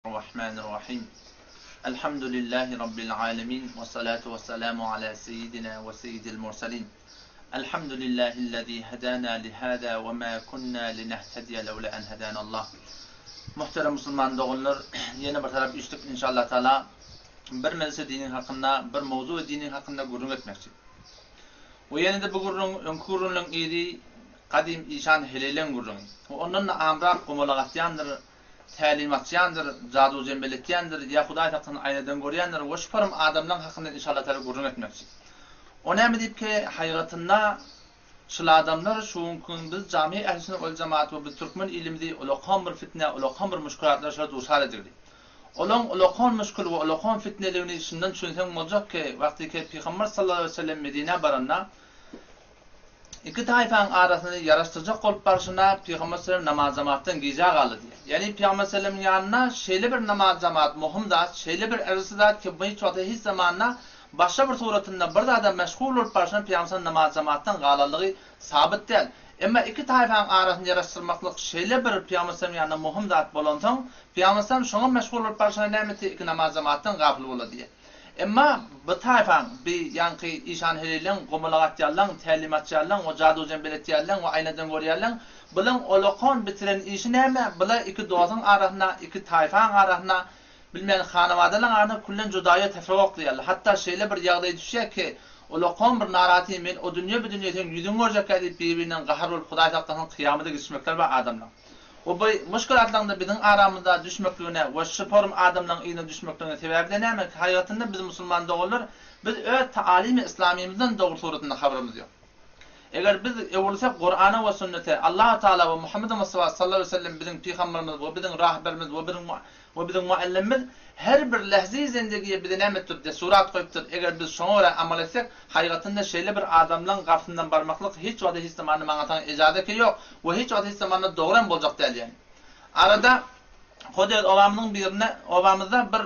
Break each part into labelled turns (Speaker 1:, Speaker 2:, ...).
Speaker 1: Bismillahirrahmanirrahim. Elhamdülillahi Rabbil alemin. Ve salatu ve selamu ala seyyidina ve seyyidil mursalin. Elhamdülillahillezî hedâna lihâdâ ve mâ kunnâ linehtediye levle en hedânallah. Muhterem Müslüman doğullar, yeni bir taraf iştik inşallah Teala. Bir mezhep dinin hakkında, bir mevzu dinin hakkında gurrun etmekçi. O yeni de bu gurrunun iri kadim işan helelen gurrun. Onun amrak kumulağatyandır, talimatyandır, cadu cembelekyandır, ya Huday hakkını aynadan görüyandır. O şüpharım adamdan hakkında inşallah Teala gurrun etmekçi. O ne mi deyip ki hayatında şıl adamlar şunkun biz cami ehlisine ol cemaat ve biz Türkmen ilimdi ulaqan bir fitne, ulaqan bir müşkülatlar şöyle duşar edildi. Ulaqan müşkül ve ulaqan fitnelerini şundan düşünsem olacak ki vakti ki Peygamber sallallahu aleyhi ve sellem Medine barında iki tayfanın arasını yarıştıracak olup barışına Peygamber sallallahu namaz cemaattan giza kaldı diye. Yani Peygamber sallallahu yanına şeyli bir namaz cemaat muhim da, şeyli bir erisi da ki bu hiç zamanla başka bir suretinde bir adam meşgul olup barışına Peygamber namaz cemaattan galallığı sabit değil. Ama iki tayfanın arasını yarıştırmaklık şeyle bir Peygamber yanına muhim zat bolansan, Peygamber şuna meşgul olup barışına nemeti iki namaz cemaattan gafil olur diye. Ama bu tayfan bir yankı işan helilen, kumulağatyalan, talimatyalan, o cadu cembeletiyalan, o aynadan görüyalan, bunun olaqan bitiren işi neyme? Bula iki doğazın arasına, iki tayfan arasına, bilmeyen hanavadalan arasına kullen cudaya tefrevak diyarlar. Hatta şeyle bir yağdayı düşecek ki, olaqan bir naratiyim ben, o dünya bir dünyayken yüzün görecek edip birbirinden gahar olup Huday Teala'nın kıyamada geçmekler var adamlar. O bu müşkülatlarında bizim aramızda düşmekliğine ve şüpharım adamların iyine düşmekliğine sebebi ne mi? Hayatında biz Müslüman doğulur, biz öyle taalimi İslamiyemizden doğru suretinde haberimiz yok. Eğer biz evvelsak Kur'an'a ve sünnete, Allah Teala ve Muhammed Mustafa sallallahu aleyhi ve sellem bizim peygamberimiz ve bizim rahberimiz ve bizim muallimimiz her bir lahzi zindegiye bize nemettir de surat koyuptur. Eğer biz şuna amal etsek, hayatında şeyle bir adamdan gafından barmaklık hiç vadı hiç zamanı manatan icadeti yok ve hiç vadı hiç zamanı doğran olacak değil yani. Arada Hodel ovamının birine, ovamızda bir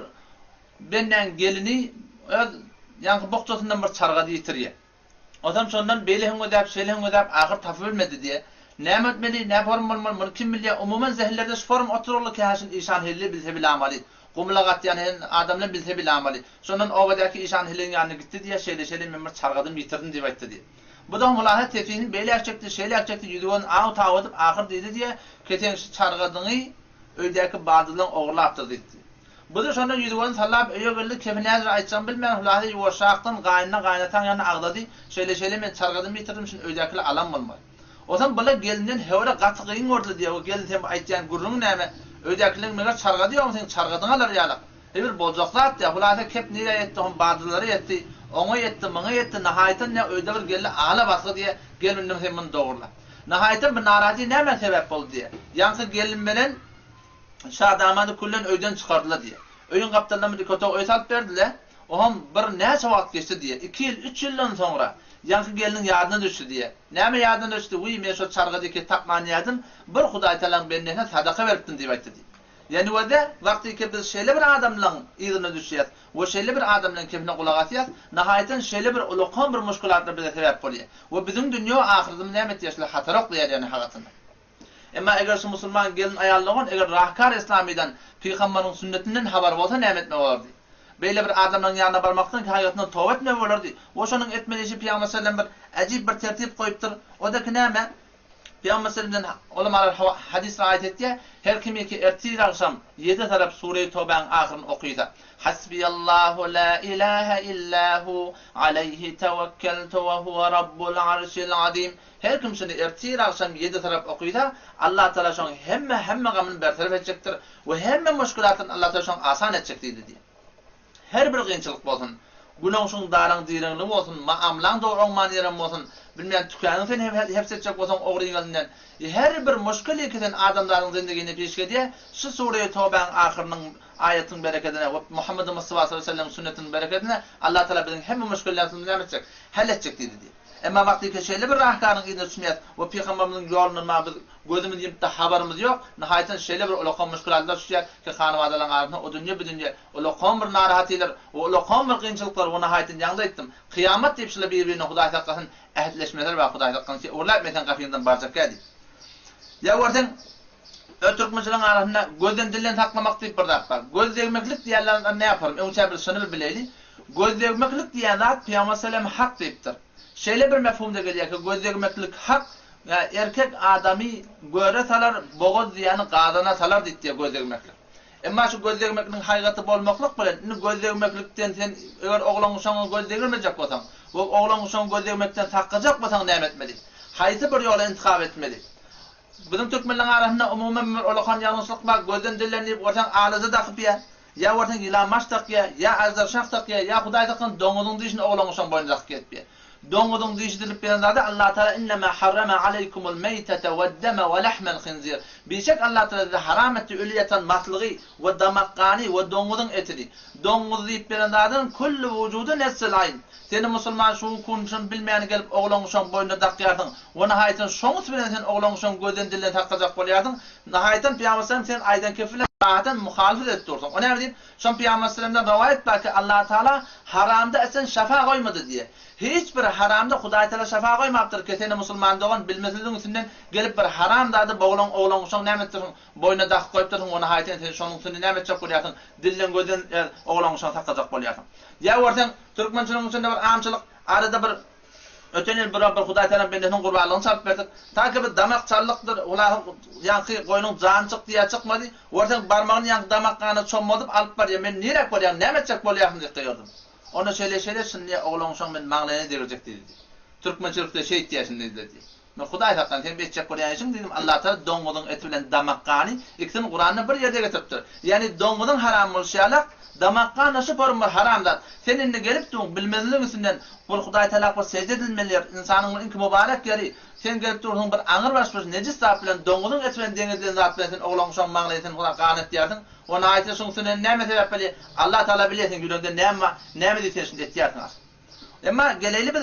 Speaker 1: benden gelini yankı bokçasından bir çargada yitiriyor. O zaman sondan beylihin ödep, şeylihin ödep, ahir tafi bilmedi diye. Ne etmeli, ne form olmalı, bunu kim biliyor? Umuman zehirlerde şu form otururlu ki haşin işan hilli bilse bile amali. Kumulagat yani adamla bilse bile amali. Sondan ovadaki işan hillin yanına gitti diye şeyli memur çargadım yitirdim diye etti diye. Bu da mulahat tefinin beyli erçekti, şeyli erçekti, yüdüğün ağ tavadıp ahir dedi diye keten çargadını öydeki badılın oğlu aptırdı etti. Bu da sonra yüzüğünü sallab öye geldi kefine yazır aytsan bilmeyen hulahı yuvaşaqtan qaynatan yanına ağladı. Şeyle men çargadım bitirdim şimdi öydekiler alam olmadı. O zaman bala gelinden hevre qatı qıyın ordu diye o gelin hem aytyan gurrun näme öydekilerin meğer çargadı ya sen çargadın alar yalaq. Bir bozaqlat ya hulahı kep nire etti on badılları etti. Ona etti, mana etti nihayeten ne öyde bir geldi ağla basdı diye gelinden hemen doğurla. Nihayeten bir narazi näme sebep oldu diye. Yankı gelin bilen Şadamadı kullen öyden çıkardılar diye. Öyün kaptanlarını bir kötü öy salıp verdiler. Oğlum bir ne savat geçti diye. 2 yıl, 3 yıldan sonra yankı gelinin yardına düştü diye. Neme yardına düştü? Uy men şu çargadaki tapman yardım bir Huday Teala'nın benine sadaka veriptin diye aytdı diye. Yani o da vakti ki biz şeyle bir adamla iyiliğine düşüyat. O şeyle bir adamla kefine kulak atıyat. Nihayeten şeyle bir ulaqan bir müşkülatla bize sebep oluyor. Ve bizim dünya ahiretimiz nimet yaşlı hatarok diye yani hayatında. Ama eğer şu Müslüman gelin ayarlagan, eğer rahkar İslami'den, Peygamber'in sünnetinden haber olsa ne etme olurdu. Böyle bir adamın yanına barmaktan ki hayatına tövbe etme olurdu. O şunun etmeliği Peygamber sallallahu aleyhi ve sellem bir acib bir tertip koyuptur. O da ki neyme? Peygamber sallallahu aleyhi ve sellem ulamalar hadis rivayet etti. Her kimi ki ertesi akşam 7 taraf Sure-i Tövbe'nin ahirini okuysa. Hasbiyallahu la ilahe illahu aleyhi tevekkeltu ve huve rabbul arşil azim. Her kimsini ertesi akşam 7 taraf okuysa Allah Teala şonu hemme gamını bertaraf edecektir ve hemme müşkülatını Allah Teala şonu asan edecektir diye. Her bir kıyınçılık olsun, günahın darın direnli olsun, maamlan doğru maniyerim olsun, bilmeyen tükanın seni hepsi edecek olsun oğrayın elinden. Her bir müşkül ikiden adamların zindigini peşke diye şu Sure-i Tövbe'nin ahirinin ayetin bereketine ve Muhammed Mustafa sallallahu aleyhi ve sellem sünnetinin bereketine Allah Teala bizim hemme müşküllerini ne edecek? Halledecek dedi diye. Ama vakti ki şeyle bir rahkarın iyine düşmeyet ve Peygamberimizin yolunun mağdur gözümüz yiyip de haberimiz yok. Nihayeten şeyle bir ulaqan müşkülatlar düşecek ki hanımadalan arasında o dünya bir dünya ulaqan bir narahatiler ve ulaqan bir kıyınçılıklar ve nihayeten yanında ettim. Kıyamet deyip şöyle birbirine Huday Teala'nın ehitleşmeler ve Huday Teala'nın ki uğurla etmeten kafiyinden barcak geldi. Ya varten Türkmençilerin arasında gözden dilden saklamak deyip bir dakika. Göz değmeklik diyenlerden ne yaparım? Önce bir sınır bileyli. Göz değmeklik diyen zat Peygamber sallallahu hak deyiptir. Şöyle bir mefhumda geliyor ki göz değmeklik hak, yani erkek adamı göre salar, boğaz diyanı qadana salar deyip diye göz değmeklik. Ama şu göz değmekliğin haykatı bolmaklık bilen, göz değmeklikten sen eğer oğlan uşağına göz değmeyecek olsan, oğlan uşağına göz değmekten saklayacak olsan ne etmeli? Haysi bir yola intikab etmeli. Bizim Türkmenlerin arasında umumen bir olakan yanlışlık var. Gözden dillenip ortadan ağzı takıp ya ortadan yılanmaç tak ya azarşak tak ya Huday takın donudun dişini oğlan uşağın boyunca takip et. Donudun dişi dilip bilen zade Allah Teala innema harrama aleykumul meytete ve deme ve lahmel khinzir. Birçok Allah Teala haram etti ölüyeten matlığı ve damakkani ve donudun etini. Donudu deyip bilen zade'nin kullu vücudu nessil ayn. Seni Müslüman şu konuşun bilmeyeni gelip oğlan uşağın boynuna takyardın. O nihayeten şoğuz bilen sen oğlan uşağın gözden dilden takacak bolyardın. Nihayeten Peygamber sen aydan kefile zaten muhalefet ettirsin. O ne diyeyim? Şu Peygamber sallallahu rivayet var ki Allah Teala haramda esen şafa koymadı diye. Hiçbir haramda Huday Teala şafa koymaptır ki seni Müslüman doğan bilmesizliğin üstünden gelip bir haram dadı oğlan uşağın nemettirsin boynuna tak koyuptırın. O nihayeten sen şunun üstünde nemetecek bolyardın. Dilden gözden oğlan uşağın takacak bolyardın. Ya ortadan Türkmençilerin üstünde bir amçılık arada bir öten yıl bir Huday Teala bendinin kurbanlığını çalıp verdik. Ta ki bir damak çallıktır. Ular yankı koyunun canı çıktı diye çıkmadı. Ortadan parmağını yankı damak kanı çommadıp alıp var ya ben nire koyayım ne edecek bolyardın diye diyordum. Onu söyle şimdi oğlan uşağın ben mağlayana derecek dedi. Türkmençilikte şey ihtiyacın dedi. Ben Huday Teala'dan sen bir koyayım dedim. Allah Teala donudun eti bilen damak kanı ikisini Kur'an'da bir yerde getiriptir. Yani donudun haram olşayak damakka nasıl porumlar haramdan. Seninle gelip durun bilmezliğin üstünden bu Huday Teala secde edilmeliler. İnsanın ilk mübarek yeri. Sen gelip durun bir anır başmış necis zat bilen donudun etinden denizden zat bilen sen oğlan uşağın mağlayasın Huday kanet diyardın. Ona ait şun üstünden ne sebep bile Allah Teala bilesin gülünde ne mi diysen şimdi etiyardın. Ama geleyli bir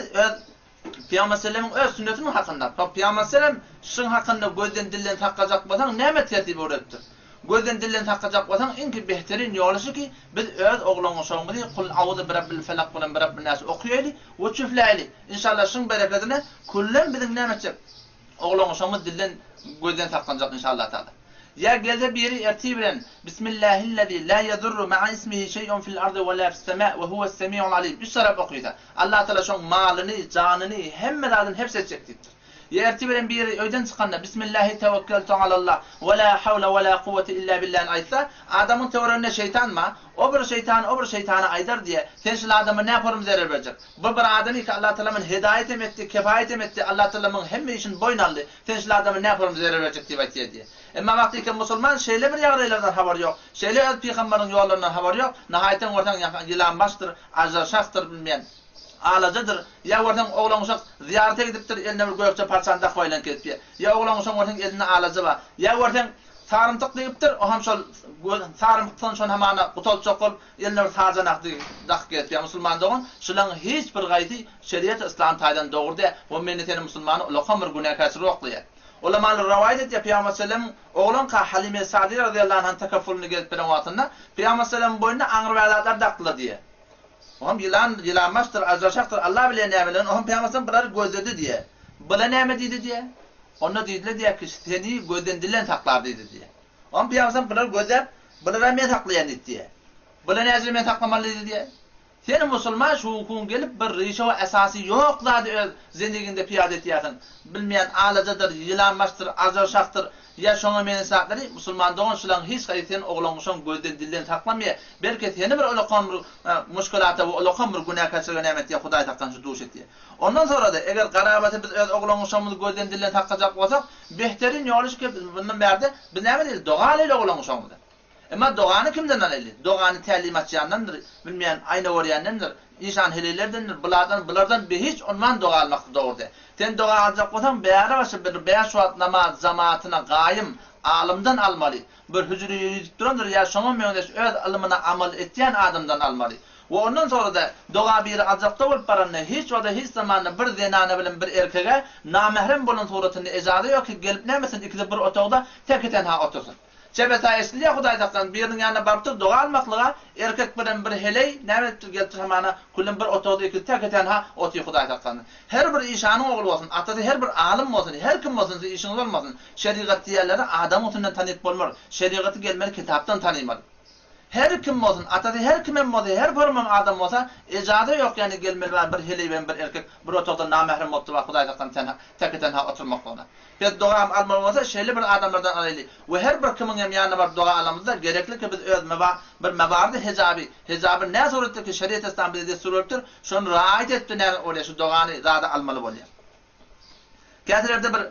Speaker 1: Peygamber sallallahu öz sünnetinin hakkında. Peygamber sallallahu şun hakkında gözden dilden takacak basan ne tertibi öğrettir. Gözden dilden takacak olsan inki behterin yolu şu ki biz öz oğlan uşağımızı kul auzu birabbil felak bilen birabbin nas okuyaylı ve çüflaylı. İnşallah şun bereketine kullen bizim ne edecek? Oğlan uşağımız dilden gözden takacak inşallah Teala. Ya gelse bir yeri ertibilen Bismillahillezî la yedurru ma'a ismihi şey'un fil ardı ve la fis semâ ve huves semî'ul alîm. Üç taraf okuysa. Allah Teala şun malını, canını hemmeden hepsi edecektir. Yertibilen bir yeri öyden çıkanla Bismillahi tevekkeltu alallah ve la havle ve la kuvvete illa billahi'n aytsa adamın teorine şeytan mı? O bir şeytana aydar diye sen şu adamı ne yaparım zarar verecek. Bu bir adamı ki Allah Teala'nın hidayet etti, kefayet etti. Allah Teala'nın hem işin boynalı. Sen şu adamı ne yaparım zarar verecek diye. Ama vakti ki Müslüman şeyle bir yağrılardan haber yok. Şeyle peygamberin yollarından haber yok. Nihayeten ortadan yılanmaçtır, azarşaktır bilmeyen. Ağlacadır. Ya oradan oğlan uşak ziyarete gidiptir, eline bir gökçe parçanda koyulan ketpiye. Ya oğlan uşak oradan eline ağlacı var. Ya oradan sarımtık deyiptir, o ham şol sarımtıktan şon hamana kutol çokol, eline bir sarcanak dak ketpiye. Müslüman doğun, şulan hiç bir gayti şeriat İslam taydan doğurdu. O menneteni Müslümanı ulaqam bir günahkası roqliye. Ulamalar rivayet etti Peygamber sallallahu oğlan ka Halime Sa'di radıyallahu anh'ın takaffulunu gelip bilen vatında Peygamber sallallahu boynuna ağır velatlar daklı diye. Oham yılanmaçtır, azraşaktır, Allah bile ne bilen, oham Peygamber'in bunları gözledi diye. Bile ne dedi diye. Onu dediler diye ki seni gözden dilen taklar dedi diye. Oham Peygamber'in bunları gözler, bunları men taklayan dedi diye. Bile ne azri men taklamalı dedi diye. Seni Müslüman şu hukukun gelip bir rişo ve esası yok zaten öz zindiginde piyade etiyakın. Bilmeyen ağlacadır, yılanmaçtır, azraşaktır. Ya şuna meni saatleri Müslüman doğan şulan hiç kayıtın oğlanmışın gözden dilden taklamaya. Belki yeni bir olakan bir müşkülata ve olakan bir günah kaçırgan emet ya Huday takkan şu duş etti. Ondan sonra da eğer karabatı biz öz oğlanmışımızı gözden dilden takacak olsak behterin yolu ki bundan berde biz ne değil doğal ile oğlanmışımızı. Ama doğanı kimden aleli? Doğanı talimatçıyandandır. Bilmeyen aynı oryandandır. İnsan helilerdendir. Bulardan bir hiç ondan doğa almak doğrudur. Sen doğa alacak olsan beyara başı bir beyaş vaat namaz zamanatına gayim alımdan almalı. Bir hücrü yürüyüp durandır ya şunun mühendis öz alımına amal ettiyen adamdan almalı. Ve ondan sonra da doğa bir alacak da olup paranı hiç vada hiç zamanında bir zenane bilen bir erkeğe namahrem bulun suretinde icazı yok ki gelip nemesin ikide bir otogda tek tenha otursun. Cebeta esliye Hudaý taqqan birinin ýanyna barıp dur doga almaklyga erkek bilen bir heley näme gelip hamana kullum bir otody iki teketen ha oty Hudaý taqqan. Her bir işanyň ogly bolsun, atada her bir alim bolsun, her kim bolsun işiniz bolmasyn. Şeriat diýerleri adam otundan tanyp bolmar. Şeriaty gelmeli kitapdan tanymaly. Her kim bolsun, atada her kim bolsa, her forman adam bolsa, ejada yok yani gelmeli bir heley ben bir erkek bir otogda namahrem bolupdy we Hudaý taqqan teketen ha oturmak bolna. Biz doğa almaly bolsa şeýle bir adamlardan alayly. We her bir kimin hem ýanyna bar doğa alamyzda gerekli ki biz öz bir mebardy hijaby näme suratda şeriat İslam bizde suratdyr, şonu raýat etdi näme olýar şu doğany zada almaly bolýar. Kädirlerde bir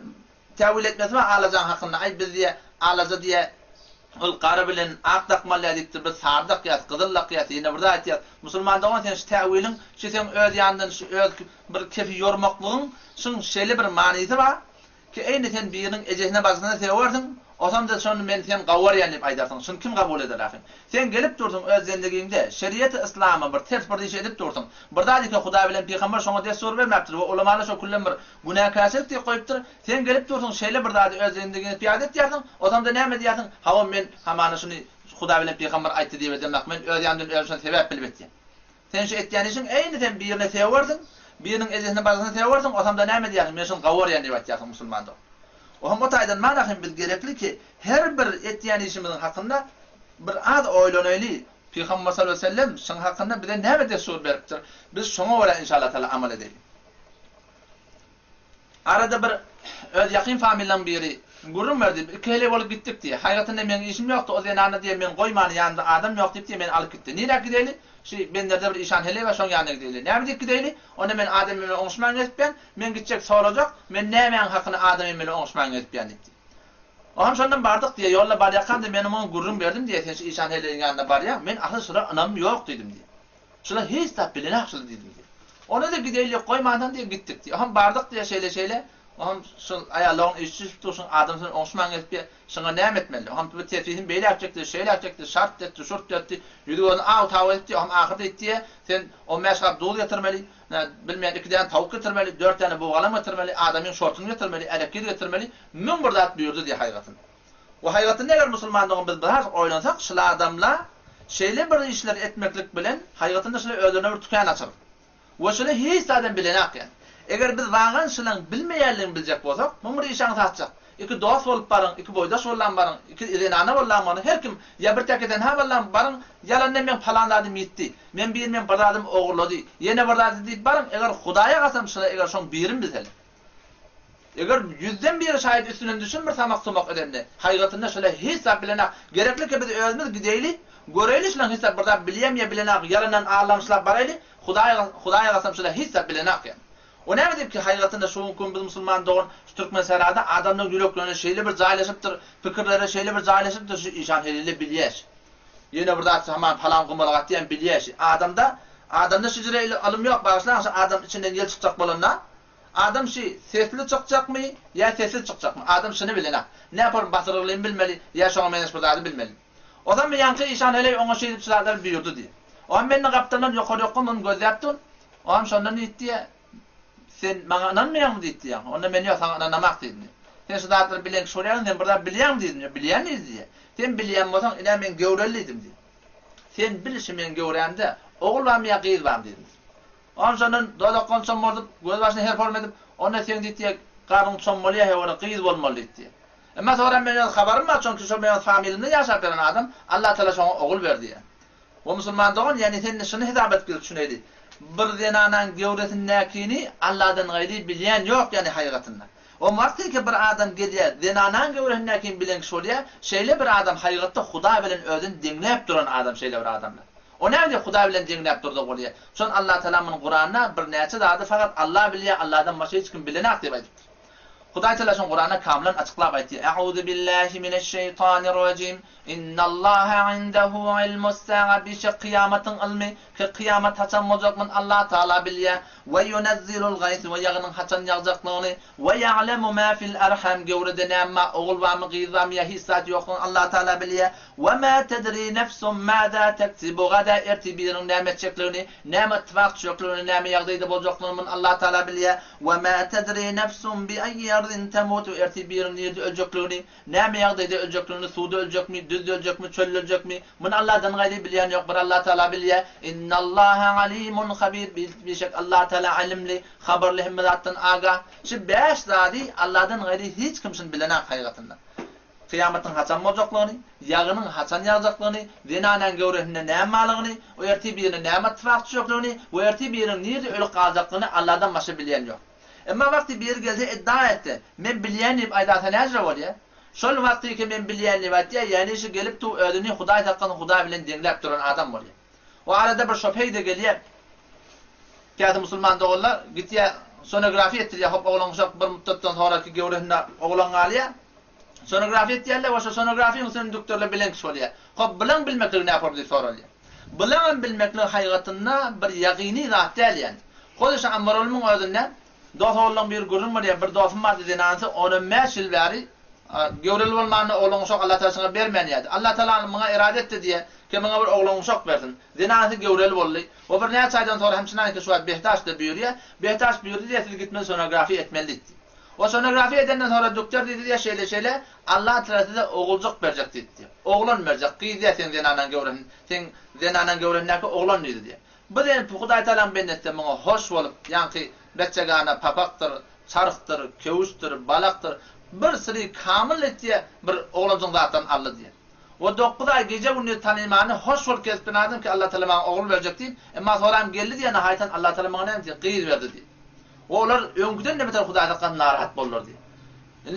Speaker 1: täwil etmesme alajan hakynda ay biz diye alaja diye ol qara bilen ak takmaly edipdir, biz sardak ýa gyzyllak ýa ýene burada aýtýar. Musulman dogan sen täwilin, sen öz ýandan öz bir kefi yormaklygyň şun şeýle bir manysy bar. Ki eyni sen birinin ejehine bagyna sewersin, osam da şonu men sen gawar ýa dip aýdarsyň. Şunu kim kabul eder ahyň? Sen gelip durdyň öz zendigiňde şeriat İslamy bir ters bir iş edip durdyň. Birdaýky Hudaý bilen peýgamber şoňa desur bermepdir we ulamalar şo kullum bir günahkarçylyk diýip goýupdyr. Sen gelip durdyň şeýle bir zady öz zendigini piýada etýärsiň, osam da näme diýärsiň? Hawa men hamany şunu Hudaý bilen peýgamber aýtdy diýip demek men öz ýandan ölçen sebäp bilip etdim. Sen şu etýän işiň eyni sen birine sewerdiň. Birinin ejehine bagyna sewersin, osam da näme diýärsiň? Men şunu gawar ýa dip aýtýarsyň musulmanda. O hem otaydan manahim bil gerekli ki her bir etýän işimizin hakynda bir az oýlanaýly. Peýgamber sallallahu aleyhi ve sellem şoň hakynda bize näme desur beripdir. Biz şoňa göre inşallah taala amal edelim. Arada bir öz ýakyn familýam biri gurrun berdi. İki hele bolup gitdik diye. Haýatynda men işim ýokdy. O zenana diye men goýmany ýanynda adam ýok diýip men alyp gitdi. Nire gideli? Ben de bir işan hele ve şoň ýanyna gideli. Näme diýip gideli? Onu men adam bilen oňuşman etipben, men gitjek sorajak. Men näme hakyny adam bilen oňuşman etipben diýdi. O hem şondan bardyk diye ýolla barýakanda menim oň gurrun berdim diye sen işan hele ýanyna barýa. Men ahly sıra anam ýok diýdim diye. Şula hiç tap bilen akşyl diýdim diye. Onu da gideli goýmadan diye gitdik diye. Hem bardyk diye şeýle Oğlum şu ayalığın işçi tutuşun adamsın onşman etip şuna näme etmeli. Oğlum bu tefsirhin beýle yapacakdy, şeýle yapacakdy, şart etdi, şurt etdi. Ýüzüni aw etdi, oğlum ahyrda etdi. Sen o meşgap dol getirmeli. Bilmeýän 2 tane tawuk getirmeli, 4 tane boğalam getirmeli, adamyň şortuny getirmeli, elekir getirmeli. Min bir zat buyurdy diye haýgatyn. O haýgatyn neger musulmanlygyny biz biraz oýlansak, şular adamlar şeýle bir işler etmeklik bilen haýgatynda şular özlerine bir tükan açar. O şular hiç adam bilenak yani. Eger biz wagan şulan bilmeýärligini biljek bolsak, bu bir işaňy satjak. Iki dost bolup barın, iki boýdaş bolan barın, iki irenana bolan barın, her kim ya bir tekeden ha bolan barın, yalandan men falan adam ýitdi. Men bir men bir adam ogurlady. Ýene bir adam diýip barın, eger Hudaýa gasam şular eger şoň birim bizeli. Eger 100den biri şahyt üstünden düşün bir samak sumak edende. Haýgatynda şular hesap bilenak. Gerekli ki biz özümüz gideyli, göreyli şulan hesap bir adam bilýän ýa bilenak, yalandan ağlamşylap barayly. Hudaýa gasam şular hesap bilenak yani. O näme diýip ki haýgatynda şu gün biz musulman dogan Türkmen serada adamlar ýüreklerine şeýle bir jaýlaşypdyr, pikirlere şeýle bir jaýlaşypdyr şu işan helile bilýär. Ýene bir zat haman falan gymalagat diýen bilýär. Adamda şüjre alym ýok, başlan adam içinden ýel çykjak bolanda. Adam sesli çykjakmy ýa sessiz çykjakmy? Adam şunu bilenä. Näpar basyrlygyny bilmeli, ýa şoňa menes bir zat bilmeli. O zaman ýanky işan hele oňa şeýle çyradar buyurdy diýip. O hem meni gaptandan ýokary ýokman gözläpdin. O hem şondan diýdi. Sen maňa inanmaýarmy diýdi ýa. Onda men ýa saňa inanmak diýdim. Sen şu zatlar bilen şoýan, sen burada bilýän diýdim. Bilýän diýdi. Sen bilýän bolsaň, ina men göwrelidim diýdi. Sen bilişim men göwrände, ogullam ýa gyz bar diýdim. Onşadan dolakon çomordup, göz başyna her form edip, onda sen diýdi, garyn çommaly ýa ona gyz bolmaly diýdi. Emma sonra men habarym bar, çünki şu men familiýamda ýaşap bilen adam, Allah taala şoňa ogul berdi. O musulman dogan, ýani sen şunu hesap etip düşüneýdi. Bir zenanan gewretindäkini Allahdan gaýry bilýän ýok ýani haýgatynda. O wagtda ki bir adam gelýär, zenanan gewretindäkini bilen şolýa, şeýle bir adam haýgatda Hudaý bilen özüni diňläp duran adam şeýle bir adamlar. O näme diýip Hudaý bilen diňläp durdy bolýar. Şon Allah talamyň Qur'anyna bir näçe zady fakat Allah bilýär, Allahdan başga hiç kim bilenak diýip aýdypdyr. Hudaý taala şon Qur'anyna kamlan açyklap aýtdy. A'udzu billahi mineşşeytanirracim. İnnallaha indehu ilmus sa'a bi kıyametin ilmi. Ki kıyamet haçan boljakmyn Allah taala bilýär. Ve yunazzilul gays ve ýagnyň haçan ýagjaklygyny ve ya'lemu ma fil arham gewrede näme ogul we mygyzam ýa hissat ýoklugyny Allah taala bilýär. Ve ma tedri nefsun mada tektibu gada ertibirin näme çeklerini, näme twaq çeklerini, näme ýagdaýda boljaklygyny Allah taala bilýär. Ve ma tedri nefsun bi ayyi ardin temutu ertibirin nerede öleceklerini, näme ýagdaýda öleceklerini, suda ölecekmi, düzde ölecekmi, çölde ölecekmi? Bunu Allah'tan gaýry bilýän ýok, bir Allah Taala bilýär. İnnallaha alimun habir, bilşek Allah Taala alimli, habarly hem zatdan aga. Şu 5 zady Allah'tan gaýry hiç kimsin bilenä haýgatynda. Kıyametin haçan boljaklygyny, ýagynyň haçan ýagjaklygyny, zinanyň göwrehinde näme malygyny, o ertibirine näme tafakçy ýoklygyny, o ertibiriniň nerede ölüp galjaklygyny Allah'dan başga bilýän ýok. Emma wagty bir gelse iddia etdi. Men bilýän diýip aýdata näjre bolýar? Şol wagty ki men bilýän diýip aýtdy, ýani şu gelip tu ödüni Hudaý takkan Hudaý bilen deňläp duran adam bolýar. O arada bir şopey de gelýär. Käde musulman dogullar gitýär sonografi etdirýär, hop oglan uşak bir müddetden sonraki göwrehinde oglan galýar. Sonografi etdirýärler, o sonografi musulman doktorlar bilen kişi bolýar. Hop bilen bilmeklik näme diýip soralýar. Bilen bilmeklik haýgatynda bir ýagyny zat däl ýani. Hoş amrolmyň özünden dohorlaryň bir gurun var ya, bir dofum var dediğinansı, onun meşil bari, görülü olmanı oğlun uşak Allah Teala'sına vermeyen yedi. Allah Teala bana irade etti diye, ki bana bir oğlun uşak versin. Dediğinansı görülü oldu. O bir ne çaydan sonra hemşinan ki şu an Behtaş da buyuruyor. Behtaş buyurdu diye siz gitmeli sonografi etmelidir. O sonografi edenden sonra doktor dedi diye şeyle, Allah Teala da oğulcuk verecek dedi. Oğlan verecek, kıydı sen zenanan görün, sen zenanan görünler ki oğlan dedi diye. Bu da Hudaý Taala bennette bana hoş olup, yani beçegana papaktır, çarıktır, kövüştür, balaktır, bir sürü kamil etdiye bir oğlancın zatdan aldı diye. O 9 ay gece bunu tanımanı hoş ol kesbin adam ki Allah Teala bana oğul verecek diye. Ama soram geldi diye nihayeten Allah Teala bana ne diye qıyız verdi diye. Oğlar öňküden ne beter Hudaý Taala narahat bollar diye.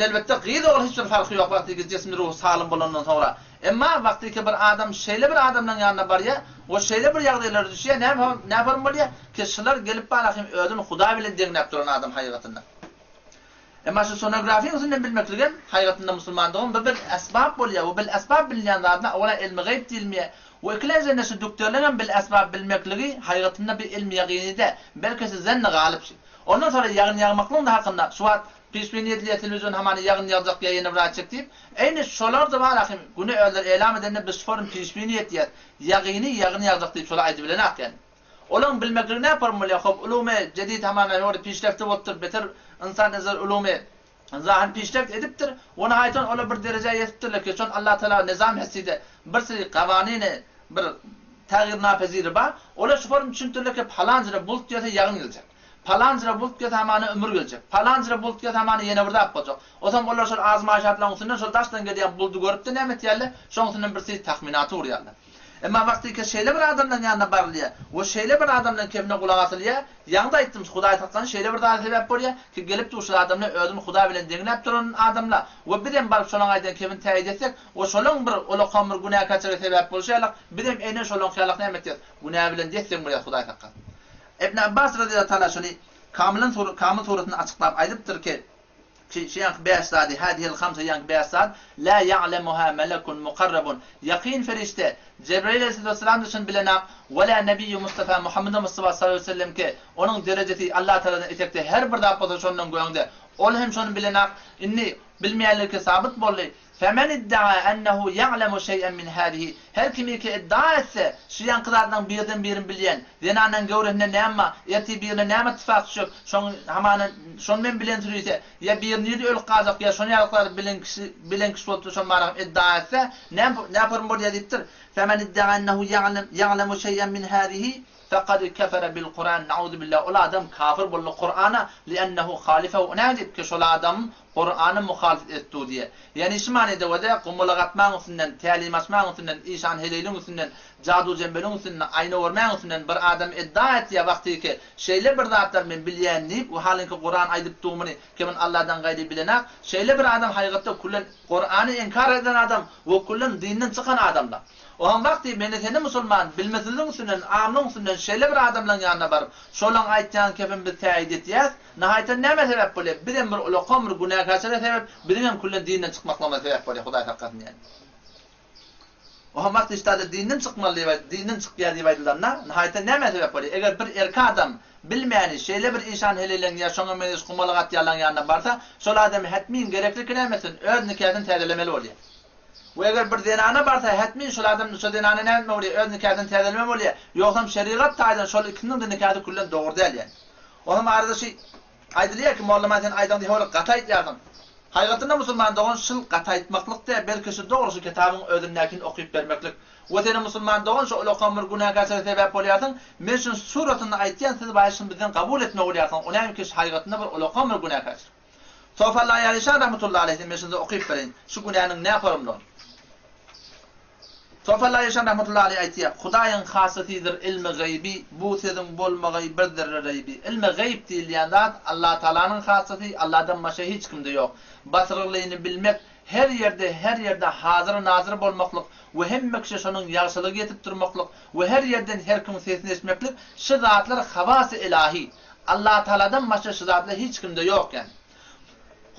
Speaker 1: Elbette qıyız oğul hiç bir farkı yok vakti ki cismi ruh salim bolandan sonra. Emma vakti ki bir adam şeyle bir adamdan yanına bar ya, o şeyle bir ýagdaýlar düşýär, näme yaparım bolýar? Kişiler gelip balakim ödün Hudaý bilen deňläp duran adam haýgatynda. Emma şu sonografiýa üzerinden bilmekligem haýgatynda musulmandygyň bir esbab bolýar. O bil esbab bilýän zatna ola ilmi gaýb diýilmeýär. O ikilejinde şu doktorlaryň bil esbab bilmekligi haýgatynda bir ilmi ýagynida, belki sizden galypşy. Ondan sonra ýagyn ýagmaklygyň da hakynda şu wagt Pişminiyetli televizyon hamani ýagyn ýagjak ýaýyny bir çek diýip, eýne şolar da bar akim, güni öler elam edende biz forum pişminiyet ýet, ýagyny ýagjak diýip şolar aýdyp bilen akyan. Olaň bilmeklik näme bolýar? Hop, ulumy jedid hamana ýory pişlefte bolupdyr, beter insan ezer ulumy zahan pişleft edipdir. Onu haýtan ola bir derejeye ýetipdirler ki, şon Allah Taala nizam heside bir siri kawanyny bir tagyr napeziri bar. Ola şu forum düşündirler ki, falanca bulut ýa-da ýagyn geljek. Falanca bulut ýa hamany ömür geljek. Falanca bulut ýa hamany ýene bir dap bolacak. O zaman olar şol azmaşatlaryň üstünden şol daşdan gelýän buldy görüpdi näme etýärler? Şoňsynyň bir siri tahminaty urýarlar. Emma wagty ki şeýle bir adamdan ýanyna barlýar. O şeýle bir adamdan kepine gulak asylýar. Ýagda aýtdym, Hudaý takdan şeýle bir zat sebäp bolýar ki gelip şu adamla özüni Hudaý bilen deňläp duran adamlar. O birem baryp şolaň aýdan kepin täýid etsek, o şolaň bir ola kamyr günah kaçyra sebäp bolýarlar. Birem eýne şolaň hyýalak näme etýär? Günah bilen desem bolýar Hudaý takdan. Ibn Abbas radıyallahu anhu şunu kamil suretini açıklap aydıptır ki şeyh be'sadi hadihil hamsa yank be'sad la ya'lemuha melekun muqarrabun yaqin ferişte Cebrail aleyhisselam dışın bilenak ve la nebiyyu Mustafa Muhammed Mustafa sallallahu aleyhi ve sellem ki onun dereceti Allah Teala'nın etekte her bir da pozisyondan goýanda ol hem şonu bilenak inni bilmeýänligi sabit boldy. Femen iddia ennehu ya'lemu şey'en min hadihi. Her kimi ki iddia etse, şu yankılardan birden birini bilýän, zenanan göwrehine näme, ýeti birine näme tafakçy, şon men bilen türýse, ýa bir nirde öl gazak, ýa şonu ýalyklary bilen kişi bolsa şon maraq iddia etse, näme yaparym bolýar diýipdir. Femen iddia ennehu ya'lemu şey'en min hadihi faqad kefere bil Kur'an. Nauzu billah. O adam kafir boldy Kur'ana, li'ennehu khalifahu. Nädip ki şol adam Kur'an'ı muhalif etdi diye. Yani şu manada wada qumulagatmaň üstünden, tälim açmaň üstünden, işan helelin üstünden, jadu jembelin üstünden, aýna görmäň üstünden bir adam iddia etdi wagty ki şeýle bir zatlar men bilýän diýip, o halinki Kur'an aýdyp durmuny kimin Allah'dan gaýry bilenak, şeýle bir adam haýgatda kullan Kur'an'ı inkar eden adam, o kullan dinden çykan adamlar. O han wagty men seni musulman bilmezligiň üstünden, amlyň üstünden şeýle bir adamlaň ýanyna baryp, şolaň aýtýan kepin bir täýid etýär. Nahaýetde näme sebäp bolýar? Birem bir ola kamr günah kaçyra sebäp, birem kullan dinden çykmaklama sebäp bolýar Hudaý takdan ýani. O han wagty işte dinden çykmaly we dinden çykýar diýip aýdylanlar. Nahaýetde näme sebäp bolýar? Eger bir erki adam bilmeýäni şeýle bir insan helelen ýa şoňa menes kumalagat ýalan ýanyna barsa, şol adam hetmin gerekli kilemesin, öz nikahyny täzelemeli bolýar. Bu eger bir denana barsa hetmin şol adam şu denana näme bolýar? Öz nikahyny täzeleme bolýar. Ýoksam şeriat taýdan şol ikiniň de nikahy kullan dogry däl ýani. Onuň arada şey Aydılar ki Molla sen aydan diye hol qatayt yazın. Haqiqatında musulman doğan şıl qataytmaklıkta belki doğrusu kitabın özündekin okuyup vermeklik. Ve musulman doğan şu uluqamır günahkasına sebep oluyorsun. Men şu suratını aytyan siz başın bizden kabul etme oluyorsun. Onun ki haqiqatında bir uluqamır günahkar. Sofallah Alişan rahmetullahi aleyhi men şunu okuyup verin. Şu günahın ne yaparım lan? Sofallah Alişan rahmetullahi aleyhi aytiya. Xudaýyň hasatidir ilmi gaybi. Bu sizin bolmagay birdir gaybi. İlmi gayb diýilýände Allah Taala'nın hasati, Allah'dan başga hiç kimde yok. Basırlygyny bilmek, her yerde hazır nazır bolmaklyk we hemme kişi şonuň ýagşylygy ýetip durmaklyk we her yerden her kim sesini esmeklik şu zatlar havasy ilahi. Allah Taala'dan başga şu zatlar hiç kimde yok yani.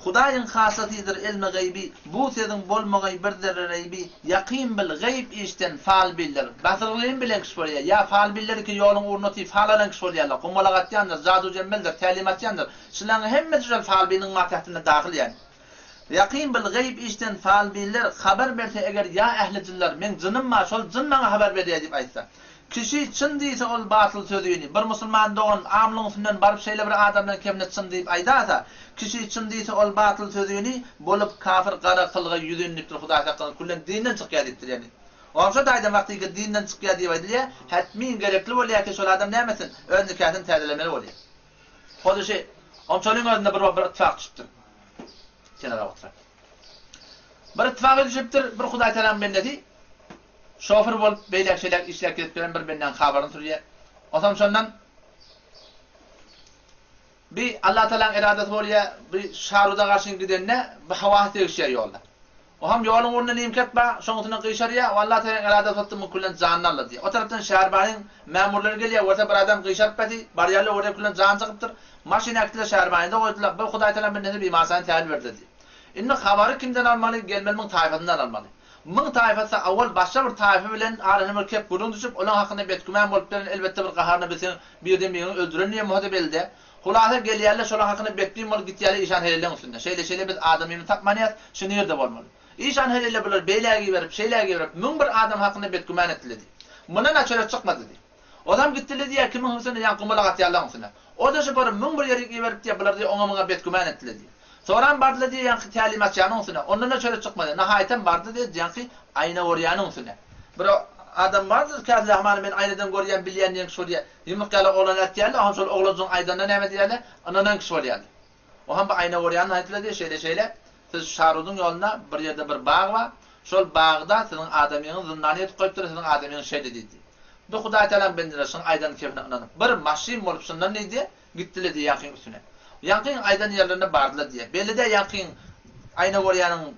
Speaker 1: Xudaýyň hasatydyr ilmi gaybi. Bu sizin bolmagay birdir gaybi. Yaqin bil gayb işten faal bilir. Basırlygyny bilen kişi bolýar. Ya faal bilir ki ýoluň urnuty faal alan kişi bolýarlar. Gumalagatýandyr, zadu jemmeldir, talimatyandyr. Şularyň hemmesi şol faal biliniň mahyatynda daxil yani. Yaqin bil gayb işten faal bilir. Haber berse eger ya ehli jinler men jinim ma şol jin maňa haber berýär diýip aýtsa. Kişi çyn diýse ol batyl söýdüni. Bir musulman doğan amlyň üstünden baryp şeýle bir adamdan kemne çyn diýip aýdasa, kişi çyn diýse ol batyl söýdüni bolup kafir gara kılga ýüzünipdir Hudaý taýdan kullen dinden çykýar diýipdir ýani. Onça daýdan wagtyga dinden çykýar diýip aýdylýar. Hatmin gerekli bolýar ki şol adam nämesin? Öz nikahyny täzelemeli bolýar. Hodyşy onçalyň özünde bir ittifak düşüpdir. Kenara oturar. Bir ittifak düşüpdir, bir Hudaý taýdan belledi. Şoför bolup beýlek şeyler işler ketip bilen bir benden habaryny turýar. Osam şondan bir Allah Taala'nın iradesi bolýar, bir şaruda garşy gidenne bir hawa tegişýär ýolda. O ham ýoluň urundan imket ba, şoňutyna gyşarýar, we Allah Taala'nın iradesi tutmy kullen janyny aldy diýär. O tarapdan şäherbaryň mämurlary gelýär, we bir adam gyşaryp beti, barýarly orada kullen jan çykypdyr. Maşina aktyla şäherbaryňda goýdular, bir Hudaý Taala benden bir masany täl berdi diýär. Indi habary kimden almaly? Gelmelmiň taýfasyndan almaly. Ming taýfasy awal başga bir taýfa bilen aranymy kep gurun düşüp olan hakynda betgümen bolup bilen elbetde bir gaharny bilsen birden birini öldüren niýe muhade belde. Hulasa gelýärler şola hakynda betdiň bol gitýärler işan helelen üstünde. Şeýle biz adamyny tapmanýar, şu ýerde bolmaly. İşan helele biler beýlägi berip, şeýlägi berip ming bir adam hakynda betgümen etdiler. Muna naçara çykmady diýdi. Odam gitdiler diýär kimin husuna ýa gumalagat ýalan üstüne. O da şu bir ming bir ýerge berip diýär bular diýär oňa muňa betgümen etdiler diýär. Soran bardylar diýär ýa tälimat ýanyň üstüne. Ondan naçara çykmady. Nahaýatem bardy diýär ýa ayna orýanyň üstüne. Bir adam bardyr ki Rahman men aynadan görýän bilýän diýen kişi bolýar. Ýymykala oglan etýärler, han şol oglanyň aydandan näme diýärler? Anadan kişi bolýar. O ham bir ayna orýanyň aýtdylar diýär, şeýle siz şarudyň ýoluna bir ýerde bir bağa bar. Şol bagda siziň adamyňyz zyndan etip goýupdyr, siziň adamyňyz şeýle diýdi. Bu Hudaý Taala bendiler şoň aydan kepine ananyp. Bir maşin bolup şondan nädi? Gitdiler diýär ýaqyn üstüne. Ýaqyn aydan ýerlerine bardylar diýär. Belide ýaqyn ayna orýanyň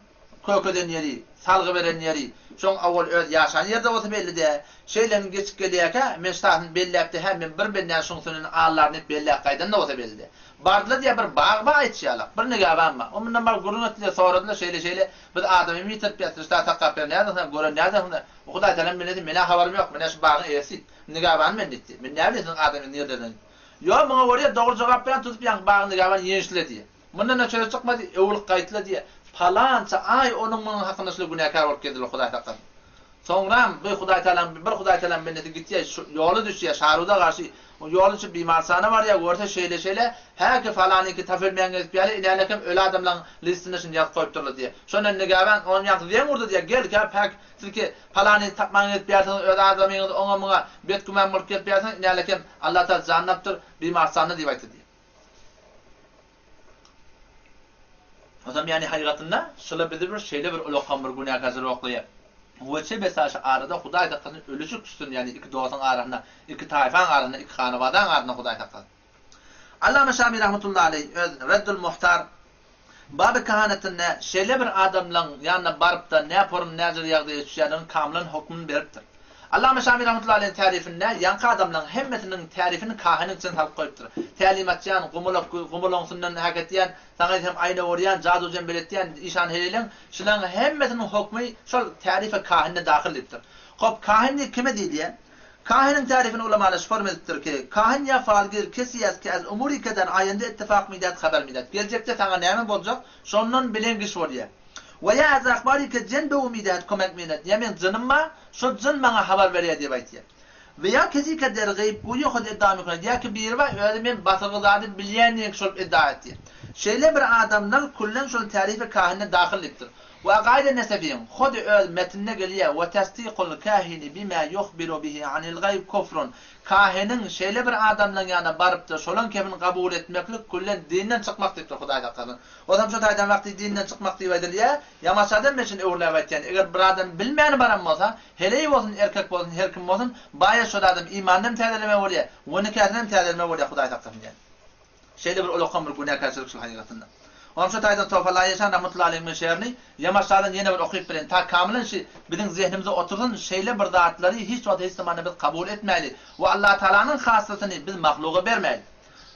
Speaker 1: kökeden ýeri, salgy beren ýeri, şoň awal öz ýaşan ýerde bolsa bellide, şeýlerini geçip gelýärkä, men şahyny belläpdi hem bir benden şoň sunyny ağlaryny belläp gaýdan da bolsa bellide. Bardylar diýär bir bağa aýtýarlar. Bir nega barma. O mendan bar gurun etdiler, soradylar şeýle biz adamy mitip ýatrysda taqqap berýär, gören näde? Hudaý Taala biledi, mene habarym ýok, mene şu bagyň eýesi. Nega barma men diýdi. Men näme diýsin adamy nereden? Yo, maňa görýär, dogry jogap bilen tutup ýa bagyny nega bar ýeňişledi. Mundan näçe çykmady, ewlik gaýtdylar diýär. Falança ay onun muňa hakynda şol günäkar bolup geldiler Hudaý Taala. Soňram bir Hudaý Taala Hudaý Taala mende gitýär, ýoly düşýär, şaruda garşy o ýoly şu bimarsana bar ýa, görse şeýle häki falanyky tafermeýän etýär, ilerlekem öle adamlaryň listine şunu ýazyp goýupdyrlar diýär. Şondan negaban onu ýazyp diýen urdy diýär, gel ka pak tilki falany tapmaň etýärsiň öle adamyňyz oňa muňa betgümen bolup gelýärsiň, ilerlekem Allah Taala jannapdyr bimarsana diýip aýtdy. Adam yani haqiqatında şöyle bir şeyle bir uluqan bir günah hazır oqlaýar. Weçe besaş arada Hudaý Taala ölüçük üstün yani iki doğatan arasında, iki taýfan arasında, iki hanabadan arasında Hudaý Taala. Allama Şami rahmetullahi aleyh Reddul Muhtar babı kahanetinde şeyle bir adamlaň ýanyna baryp da näporun näzir ýagdy etýärdiň kamlyň hukmyny beripdir. Allama Şami rahmetullahi aleyh tarifinde ýanky adamlaryň hemmetiniň tarifini kahynyň üçin salyp goýupdyr. Tälimatçan, gumulanyňdan hakatýan, saňa hem aýna orýan, jadujen beletýän işan helelen, şolaryň hemmetiniň hukmy şol tarife kahynyna daxil etdir. Hop kahyny kime diýilýär? Kahynyň tarifini ulamalar formatdir ki, kahyn ya falgir kesiyas ki az umuri kadar ayında ittifaq midat haber midat. Gelecekte saňa näme boljak? Şondan bilen giş bolýar. Ve ya az akbari ki cenbe umidat komek midat. Yemen jynymma, şu jyn maňa habar berýär diýip aýtýar. veya kesi kadar gayb goyu xod iddia mümkün. Ya ki bir var öyle men batırgıladı bilyen diye şol iddia etti. Şeyle bir adamlar kullan şol tarife kahine dahilliktir. Ve gaide nesefiyim. Xod öl metnine geliyor ve tasdikul kahini bima yukhbiru bihi anil gayb kufrun. Kahinin şeyle bir adamla yana barıp da şolun kefini kabul etmeklik kullan dinden çıkmak deyip Hudaý taýdan. O zaman şu taýdan wagty dinden çıkmak diýip edilýär. Ýamaşadan meşin öwrläp etýän. Eger bir adam bilmeýän baran bolsa, hele bolsun erkek bolsun, her kim bolsun, baýa şu adam imandan täzeleme bolýar. Woni käden täzeleme bolýar Hudaý taýdan. Şeyle bir ulaqam bir günahkarçylyk şu haýgatynda. Ondan şu taýdan Tawfalaý Ýaşan rahmetullahi alayhi meşerni ýamaşadan ýene bir okyp bilen ta kamilen şu biziň zehnimize oturgan şeyle bir zatları hiç wagt hiç zamanda biz kabul etmäli we Allah Taalanyň hasatyny biz mahluga bermäli.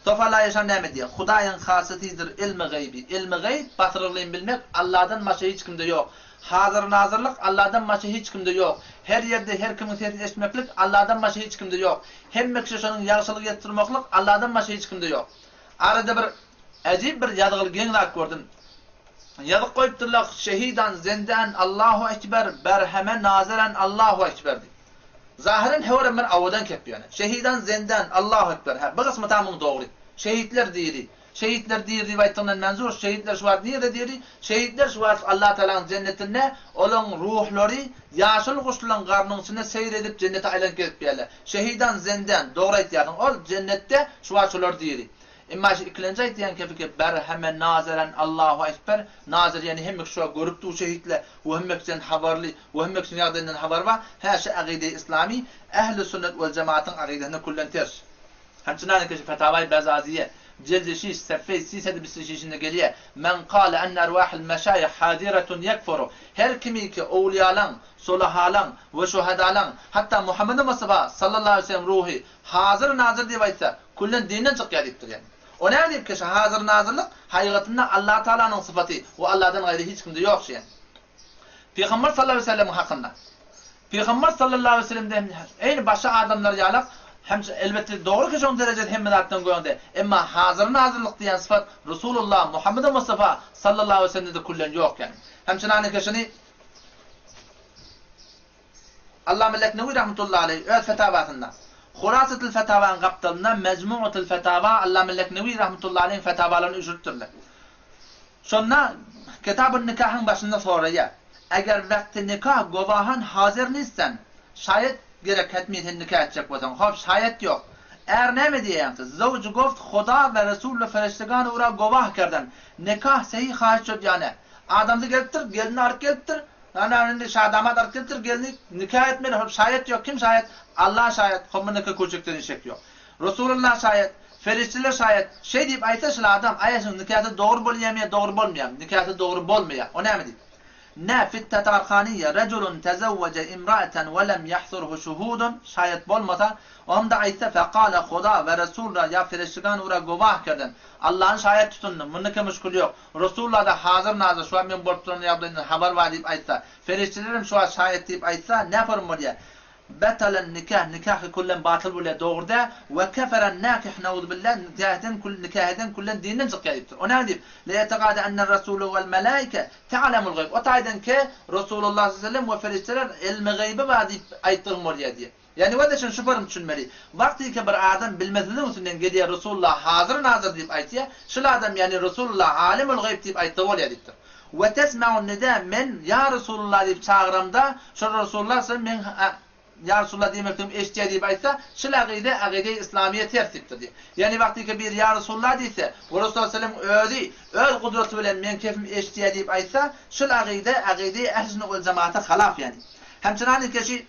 Speaker 1: Tawfalaý Ýaşan näme diýär? Hudaýyň hasatydyr ilmi gaybi. Ilmi gayb batyrlygyny bilmek Allahdan başga hiç kimde ýok. Hazır nazırlık Allah'dan başka hiç kimde yok. Her yerde her kimin sesini eşitmeklik Allah'dan başka hiç kimde yok. Hem kişi şonun ýagşylyk ýetdirmeklik Allah'dan başka hiç kimde yok. Arada bir ajib bir ýadgylyk geňrak gördüm. Ýazyk goýupdyrlar şehidan zindan Allahu ekber berheme naziran Allahu ekber. Zahiren hewre bir awadan kepýär. Şehidan zindan Allahu ekber. Ha bu kısmı tamam dogry. Şehitler diýdi. Şehitler diýir riwayetden manzur şehitler şu wagt diýir diýdi. Şehitler şu wagt Allah Taalanyň cennetinde olaň ruhlary ýaşyl guşlaryň garnyň içinde seyir edip cennete aýlanyp gelipdirler. Şehidan zindan dogry aýtýar. Ol cennetde şu wagt şolar diýir. Emma şu ikinji aýtýan kepike berheme naziran Allahu ekber. Nazir yani hem şu görüpdi şehitler we hemmekden habarly we hemmekden ýagdaýyndan habar bar. Ha şu aqide islami ehli sünnet we cemaatyň aqidelerine kullan ters. Hemçinan ki Fetavai Bezaziye cildi 6 sayfa 626'inde geliyor. Men qala en erwahul meşayih hadiratun yekfuru. Her kimi ki awliyalan, solahalan ve şuhadalan hatta Muhammed Mustafa sallallahu aleyhi ve sellem ruhi hazır nazır diye aytsa kullen dinden çıkýar diýipdir yani. O näme diýip ki hazır nazırlyk haýgatynda Allah Taalanyň sıfaty we Allah'dan gaýry hiç kimde ýok şeýle. Peygamber sallallahu aleyhi ve sellem hakynda. Peygamber sallallahu aleyhi ve sellemden eýni başga adamlar ýalap hem elbette doğru ki son derece hemmedattan goýanda. Emma hazır nazırlyk diýen sıfat Resulullah Muhammed Mustafa sallallahu aleyhi ve sellem de kullen ýok yani. Hemçinani keşini Allah Meleknevi rahmetullahi aleyh öz fetawatynda Hulasatul Fetawaň gapdalyna Mecmuatul Fetawa Allah Meleknevi rahmetullahi aleyh fetawalaryny üçürtdirler. Şonna Kitab-ı Nikah'ın başında soraýar. Eger wagty nikah gowahan hazır nissan, şayet gerek etmeýän nikah etjek bolsaň, hop şayet ýok. Eğer näme diýýäňsiz? Zawj goft Huda we Resulullah feriştegan ura gowah kerden. Nikah sahih haýat şod ýani. Adamdy gelipdir, gelini aryp gelipdir. Ana indi şadamat aryp gelipdir, gelini nikah etmeli, hop şayet ýok. Kim şayet? Allah şayet. Hop nikah köçekden şek ýok. Resulullah şayet, ferişteler şayet. Şey diýip aýtsa şol adam, aýaşyň nikahda dogry bolýarmy, dogry bolmaýar. Nikahda dogry bolmaýar. O näme diýip? Ne fit tatarkhaniye reculun tezevvece imra'eten ve lem yahsurhu şuhudun şayet bolmasa onda aytsa faqala Huda ve Resulullah ya feriştegan ura gowah kerden Allah'ın şayet tutundum bunu ki müşkül yok Resulullah da hazır nazır şu an men bolup turan ýagdaýyndan habar bar diýip aýtsa feriştelerim şu an şayet diýip aýtsa ne form bolýar betalen nikahı kullen batıl bolýar dogryda ve keferen nakih naud billah nikahden kullen dinden çykýar. O näme diýip? La yetaqada enne Resulu vel melaike ta'lamul gayb. O taýdan ki Resulullah sallallahu aleyhi ve sellem we ferişteler ilmi gaybi bar diýip aýtdyň bolýar diýip. Yani wada şun şu form düşünmeli. Wagty ki bir adam bilmezliğin üstünden gelýär Resulullah hazır nazır diýip aýtýar. Şol adam yani Resulullah alimul gayb diýip aýtdy bolýar diýipdir. Ve tesma'un nida men ya Resulullah diýip çağıramda şol Resulullah men ya Resulullah diýmekdim eşitýär diýip aýtsa, şol aqide İslamiýet tertipdir diýär. Yani wagty ki bir ya Resulullah diýse, we Resulullah sallallahu aleyhi ve sellem öz gudraty bilen men kefim eşitýär diýip aýtsa, şol aqide ehli sünnet we cemaata halaf yani. Hemçinani keşi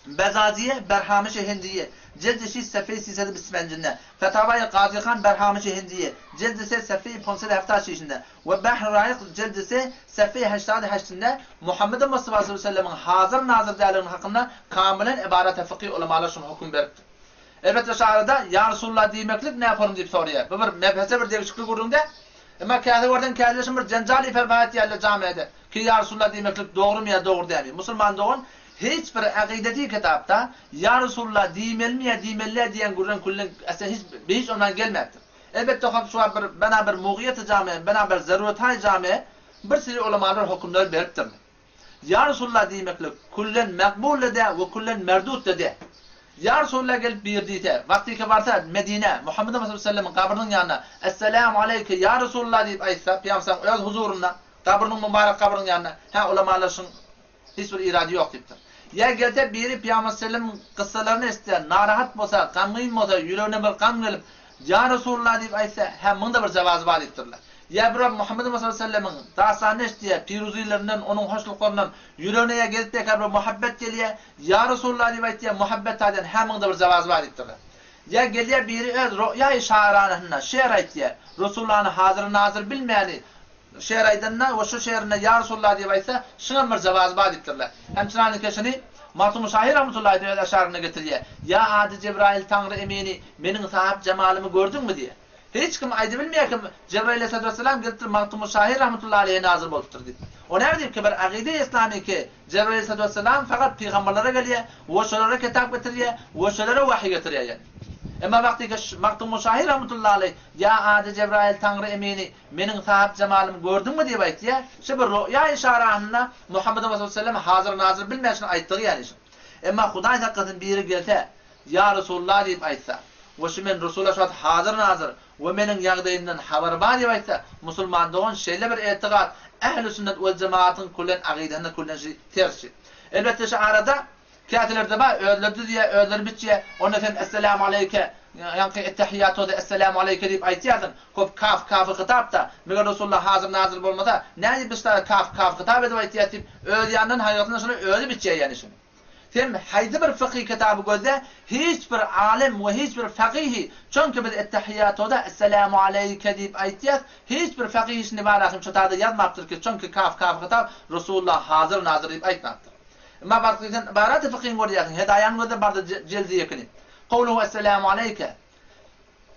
Speaker 1: Bezaziye Berhame-i Hindiye cildi 6 sayfa 325'inde Fetavai Qazi Khan Berhame-i Hindiye cildi 8 sayfa 576'inde ve Bahr Rayiq cildi 8 sayfa 88'inde Muhammed Mustafa sallallahu aleyhi ve sellem'in hazır nazır değerlerinin hakkında kamilen ibaret fıkhi ulemalar şunu hüküm verdi. Elbette şairde ya Resulullah diýmeklik ne yaparım diýip soruyor. Bu bir mebhese bir değişiklik gurduğunda ama kâde oradan kâdeşim bir cencali ferbayet yerle camiede ki ya Resulullah diýmeklik doğru mu ya doğru değil. Müslüman doğun hiç bir aqideti kitapta ya Resulullah diýmelli diýen gurran kullen aslında hiç ondan gelmekdir. Elbette hop şu bir bana bir muğiyet cami, bana bir zaruretay cami bir sürü ulemalar hükümler beripdir. Ya Resulullah diýmeklik kullen makbul de ve kullen merdut de. Ya Resulullah gelip bir deyte. Vakti ki varsa Medine, Muhammed sallallahu aleyhi ve sellem'in kabrinin yanına Esselamu aleyke ya Resulullah deyip aytsa, Peygamber öz huzurunda, kabrinin mübarek kabrinin yanına, ulemalaşın hiçbir iradi yok deyiptir. Ya gelse biri Peygamber sallallahu kıssalarını isteyen, narahat bolsa, gamgın bolsa, yüreğine bir gam gelip ya Resulullah deyip aytsa, mında bir cevazı var deyiptirler. Ya bir Muhammed sallallahu aleyhi ve sellem'in dastanı istiye, piruzilerinden, onun hoşluklarından yüreğine gelip de kabri muhabbet geliyor. Ya Resulullah deyip aytsa, muhabbet aden mında bir cevazı var deyiptirler. Ya geliyor biri öz rü'ya-i şahiranına, şehr aytsa, Resulullah'ın hazır nazır bilmeyeni, şehr aydanına ve şu şehrine ya Resulullah deyip aytsa, şuna bir cevazı var deyiptirler. Hemçinanın keşini Martum Şahir rahmetullahi diye aşarına getiriyor. Ya adi Cebrail Tanrı emini, benim sahip cemalimi gördün mü diye. Hiç kim aydı bilmiyor ki Cebrail aleyhisselam getirip Martum Şahir rahmetullahi aleyhe nazır boluptur dedi. O ne diyeyim ki bir akide İslami ki Cebrail aleyhisselam fakat peygamberlere geliyor, ve şolara kitap getiriyor, ve şolara vahiy getiriyor yani. Ama vakti ki Martum Şahir rahmetullahi aleyhe ya adi Cebrail Tanrı emini, benim sahip cemalimi gördün mü diye aytıyor. Şu bir rü'ya işaretinde Muhammed sallallahu aleyhi ve sellem hazır nazır bilmeyen ayttığı yani. Ama Huday hakikaten biri gelse ya Resulullah deyip aytsa ve şu men Resulullah şu hazır nazır ve menin yağdayından haber var deyip aytsa Müslüman doğan şeyle bir etiqad ehl-i sünnet ve cemaatın kullen akidende kullen şey tersi. Elbette şu arada kâtilerde var öldürdü diye öldür bitçiye onun efendim esselamu aleyke yani ettehiyyatı da esselamu aleyke deyip aytıyordun. Kop kafı kitapta meğer Resulullah hazır nazır olmasa ne bir tane kaf kitap edip aytıyordun öldüyanın hayatından sonra öldü bitçiye yani şimdi. Tem haydi bir fıkhi kitabı gözde hiçbir alim ve hiçbir fakihi çünkü biz ettehiyyatı esselamu aleyke deyip aytıyız hiçbir fakih işini bırakım çatada yazmaktır ki çünkü kaf kitap Resulullah hazır nazır deyip aytmaktır. Ama baktıktan barat fıkhin görüyorsun hedayan gözde barda cildi yakını. Kavluhu esselamu aleyke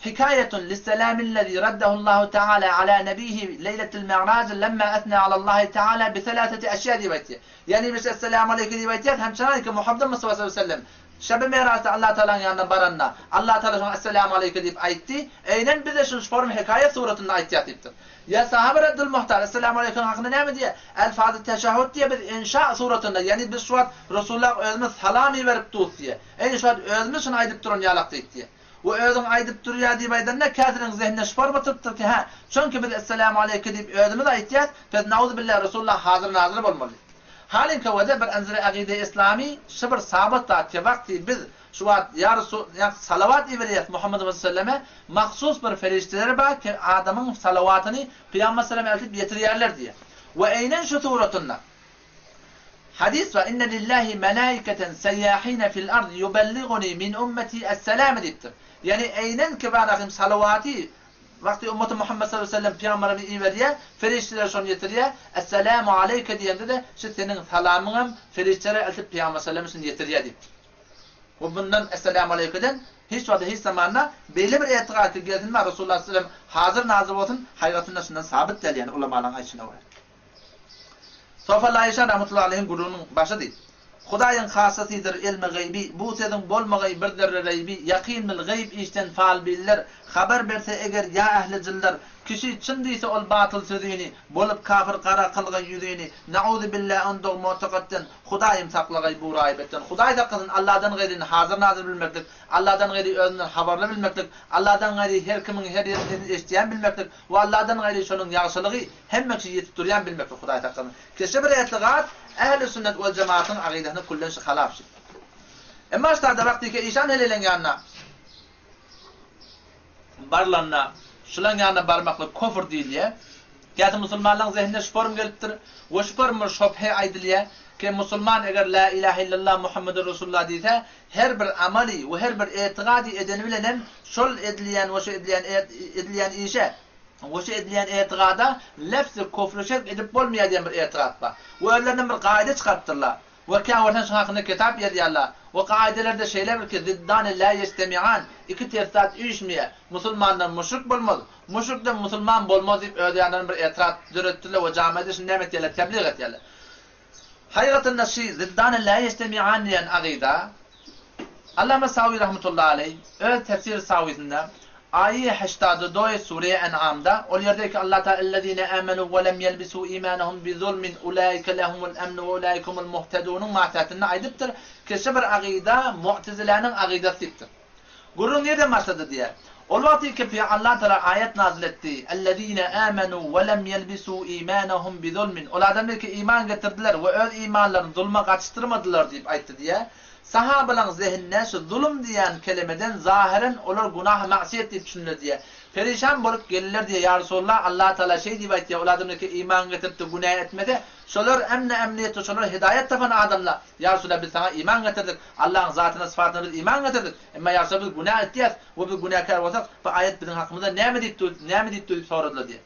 Speaker 1: حكاية للسلام الذي رده الله تعالى على نبيه ليلة المعراج لما أثنى على الله تعالى بثلاثة أشياء دي بيتي يعني مش السلام عليكم دي بيتي هم شنانك محمد صلى الله عليه وسلم شب ميراث الله تعالى يعني برنا الله تعالى السلام عليكم دي بأيتي أينن بده شو فرم حكاية سورة النايتيات يبتر يا صحابة رد المحتار السلام عليكم حقنا نعم دي الفاظ التشهد دي بإنشاء سورة النايتيات يعني بشوات رسول الله أزمس حلامي وربطوث دي أين شوات أزمس نايد بترون يالقتيت دي ve özün aydıp duruyor diye baydanna kâfirin zihnine şüphar batırıptır ki çünkü biz esselamu aleyke deyip özümü de aytiyat biz nauzu billah Resulullah hazır nazır olmalı. Halin ki vede bir enzire akide İslami şıbır sabit da ki vakti biz şu an ya Resul ya salavat iveriyet Muhammed sallallahu aleyhi ve selleme mahsus bir ferişteler var ki adamın salavatını Peygamber sallallahu aleyhi ve sellem getiriyerler diye. Ve eynen şu suretunna hadis ve inne lillahi melaiketen seyyahine fil ard yubelliguni min ummeti es-selam deyiptir. Yani eynen ki bana salavati vakti ümmeti Muhammed sallallahu aleyhi ve sellem peygamberimi iveriye ferişteler şunu getiriyor. Esselamu aleyke diyende de şu senin salamın feriştelere atıp peygamber sallallahu aleyhi ve sellem getiriyor deyip. Ve bundan esselamu aleyke'den hiç vakti hiç zamanla belli bir etiqad ki getirme Resulullah sallallahu aleyhi ve sellem hazır nazır olsun hayatında şundan sabit değil yani ulemaların ayşına var. Sofal Ayşe rahmetullahi aleyhin gururunun başı değil. Hudaýyň hasasydyr ilmi gaybi. Bu seden bolmagay bir derre gaybi. Yaqin bil gayb işten faal biller. Habar berse eger ya ahli jillar kişi çyn diýse ol batyl sözüni bolup kafir qara kılgan ýüzüni nauzu billahi ondan mu'taqaddan Hudaýym saklagay bu raýbetten. Hudaý da Allah'dan gaýryny hazır nazır bilmeklik. Allah'dan gaýry özünden habarly bilmeklik. Allah'dan gaýry her kimin her ýerden eşdiýän bilmeklik. We Allah'dan gaýry şonuň ýagşylygy hemmesi ýetip durýan bilmeklik Hudaý taqqany. Keşe bir etiqad ehl-i sünnet ve cemaatın akidesine kullen halaf. Ama işte da vakti ki işan helilen yanına barlanna şulan yanına barmakla kofur değil ya. Kâti Müslümanların zihnine şüpherim geliptir. Ve şüpherim şüphe aydiliye ki Müslüman eğer la ilahe illallah Muhammedur Resulullah deyse her bir amali ve her bir etiqadi edeni bilenen şol edilen ve şu edilen işe ve şu edilen etiqada lafzı kufru şirk edip bolmayan bir etiqad var. Ve öylerden bir kaide çıkarttırlar. Ve kâvartan şu hakkında kitap yazıyorlar. Ve kaidelerde şeyler var ki ziddâne la yestemi'an iki tersat uyuşmaya Müslümandan müşrik bolmaz. Müşrikden Müslüman bolmaz deyip ödeyenlerin bir etiqad dürüttüler ve camide şunu demet yerler, tebliğ ettiler. Hakikaten şey ziddâne la yestemi'an diyen akida Allame Savi rahmetullahi aleyh öz tefsir savisinde ayet 82 Sure En'am'da o yerdeki Allah Teala ellezine amenu ve lem yelbisu imanahum bi zulmin ulaike lehumul emnu ve ulaikumul muhtedunun ma'tatına aydıptır. Kişi bir akida Mu'tezile'nin akidasıdır. Gurun nereden başladı diye. O vakti ki Allah Teala ayet nazil etti. Ellezine amenu ve lem yelbisu imanahum bi zulmin. O adamlar ki iman getirdiler ve öz imanlarını zulma kaçtırmadılar deyip ayıttı diye. Sahabenin zihnine şu zulüm diyen kelimeden zahiren olur günah masiyet diye düşünülür diye. Perişan bolup gelirler diye ya Resulullah Allah Teala şey diye ayıttı. O adamlar ki iman getirip de günah etmedi. Şolar emniyeti, şolar hidayet tapan adamlar. Ya Resulullah biz sana iman getirdik. Allah'ın zatına sıfatına biz iman getirdik. Ama ya Resulullah biz günah ettiyiz. Ve biz günahkar olsak bu ayet bizim hakkımızda ne mi deyip soruldu diye.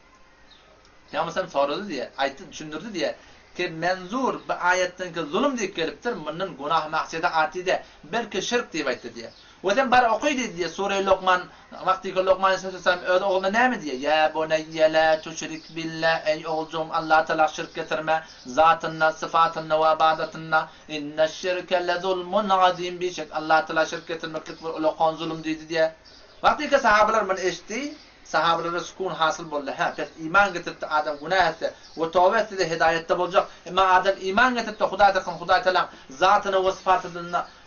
Speaker 1: Peygamber sen soruldu diye, ayeti düşündürdü diye. Ki menzur bu ayetten ki zulüm deyip geliptir. Bunun günah maksiyeti atide belki şirk deyip ayıttı diye. Ve sen bari okuydu diye Sure-i Lokman vakti ki Lokman Aleyhisselam öyle oğluna ne mi diye? Ya buneyye la tuşrik billah ey oğlum Allah Teala şirk getirme zatınla, sıfatınla ve ibadetınla inne şirke le zulmun azim bir şey. Allah Teala şirk getirmeklik ve ulakon zulüm dedi diye. Vakti ki sahabeler bunu eşti, sahabeler'e sükun hasıl buldu. Ha, pek iman getirdi adam günah etti ve tövbe etti de hidayette bulacak. Ama adam iman getirdi Huday Teala zatını ve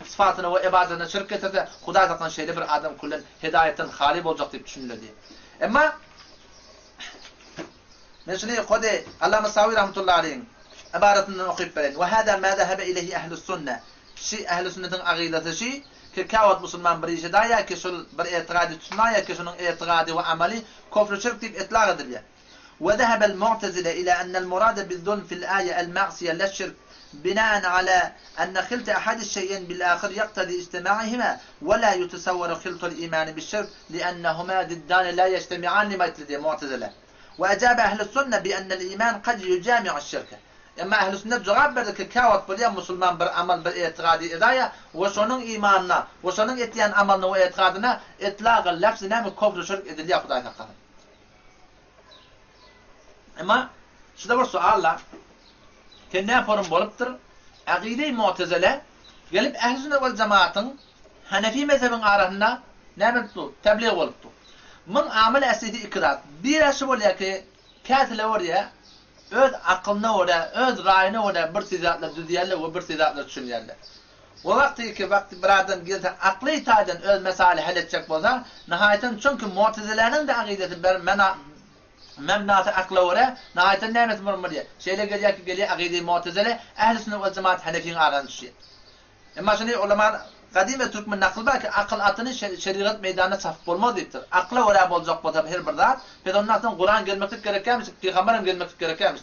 Speaker 1: sıfatını ve ibadetine şirk getirdi. Huday Teala şeyde bir adam kullen hidayetten hali olacak diye düşünülür diye. Ama mesela kode Allah Mesavi rahmetullahi aleyhi ibaretinden okuyup verin. Ve hâdâ mâ zehebe ileyhi ehl-i sünne. Ehl-i sünnetin akidesi şey ki kâvat Müslüman bir işe daya ki şul bir itiqadi tutmaya ki şunun itiqadi ve ameli kufr şirk deyip itlaq ediliyor. Ve zehebel mu'tezile ila ennel murade bil zulm fil âye el ma'siye le şirk بناء على أن خلط أحد الشيئين بالآخر يقتضي اجتماعهما ولا يتصور خلط الإيمان بالشرك لأنهما ضدان لا يجتمعان لما يتلدي معتزلة وأجاب أهل السنة بأن الإيمان قد يجامع الشرك أما أهل السنة جواب بدك كاوت بليا مسلمان بالعمل بالاعتقادي إداية وشونن إيماننا وشونن إتيان عملنا واعتقادنا إطلاق اللفظ نام كفر الشرك إدليا خداي تقال أما شده bir sualla ki ne yaparım boluptur? Akide-i Mu'tezile gelip Ehl-i Sünnet vel Cemaat'ın Hanefi mezhebin arasında ne biliptu? Tebliğ oluptu. Mun amel esidi ikrar. Bir aşı oluyor ki kâtile oraya öz aklına oraya, öz rayına oraya bir sizatla düzeyerler ve bir sizatla düşünürler. O vakti ki bir adam geldi aklı itaden öz mesele halledecek bolsa nihayeten çünkü Mu'tezile'nin de akidesi memnatı akla oraya nihayeten neymet mırmır diye. Şeyle geliyor akide-i Mu'tezile Ehl-i Sünnet vel Cemaat Hanefi'nin arasında düşüyor. Ama şimdi ulema kadim ve Türkmen nakıl var ki akıl atını şeriat meydanına saf olmaz deyiptir. Akla oraya olacak bu tabi her bir zat. Peygamberden Kur'an gelmeklik gerekirmiş, Peygamberin gelmeklik gerekirmiş.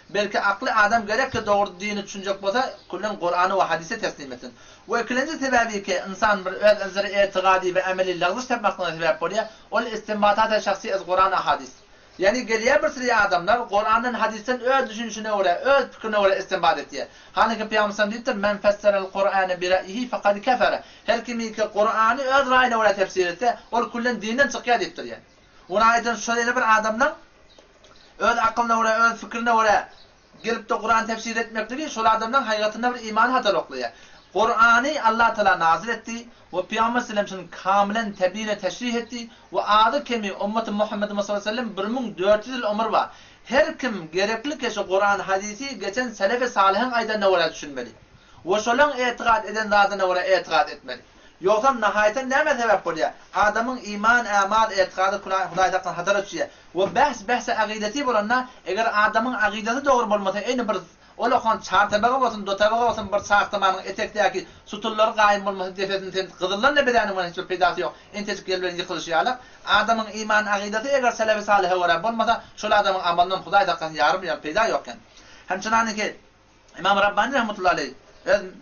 Speaker 1: Belki aklı adam gerek ki doğru dini düşünecek olsa kullan Kur'an'ı ve hadise teslim etsin. Ve ikinci sebebi ki insan bir öz özleri itikadi ve ameli lağzış yapmaktan sebep oluyor. O istinbatat şahsi az Kur'an hadis. Yani geriye bir sürü adamlar Kur'an'ın hadisten öz düşünüşüne oraya, öz fikrine oraya istinbat ediyor. Hani ki Peygamber deyiptir, men fesserel Kur'an'ı bi ra'yihi fekad kefere. Her kimi ki Kur'an'ı öz ra'yine oraya tefsir etse, o kullen dinden çıkıyor deyiptir yani. Ona ayeten şöyle bir adamlar öz aklına oraya, öz fikrine oraya gelip de Kur'an tefsir etmektir. Şöyle adamdan hayatında bir iman hatar okluyor. Kur'an'ı Allah Teala nazil etti ve Peygamber sallallahu kamilen tebine teşrih etti ve adı kemi ümmeti Muhammed sallallahu aleyhi ve sellem 1400 yıl ömür var. Her kim gerekli kişi Kur'an hadisi geçen selef-i salihin aydan ne oraya düşünmeli. Ve şolun itiqad eden zatına oraya itiqad etmeli. Yoksa nihayeten ne sebep oluyor? Adamın iman, amal, itiqadı Huday'dan hatar açıyor. Ve bahs akideti bulanlar eğer adamın akideti doğru olmasa aynı bir ola kan çartabağa olsun, dotabağa olsun bir sağtamanın etekteki sütunları qaim olması defetin qızıllar ne bedeni var hiç peydası yok. Entecik gelben yıkılışıyalak. Adamın iman akideti eğer selef-i salih olarak olmasa şol adamın amalından Huday takan yarım ya peyda yokken. Hemçinane ki İmam Rabbani rahmetullahi aleyh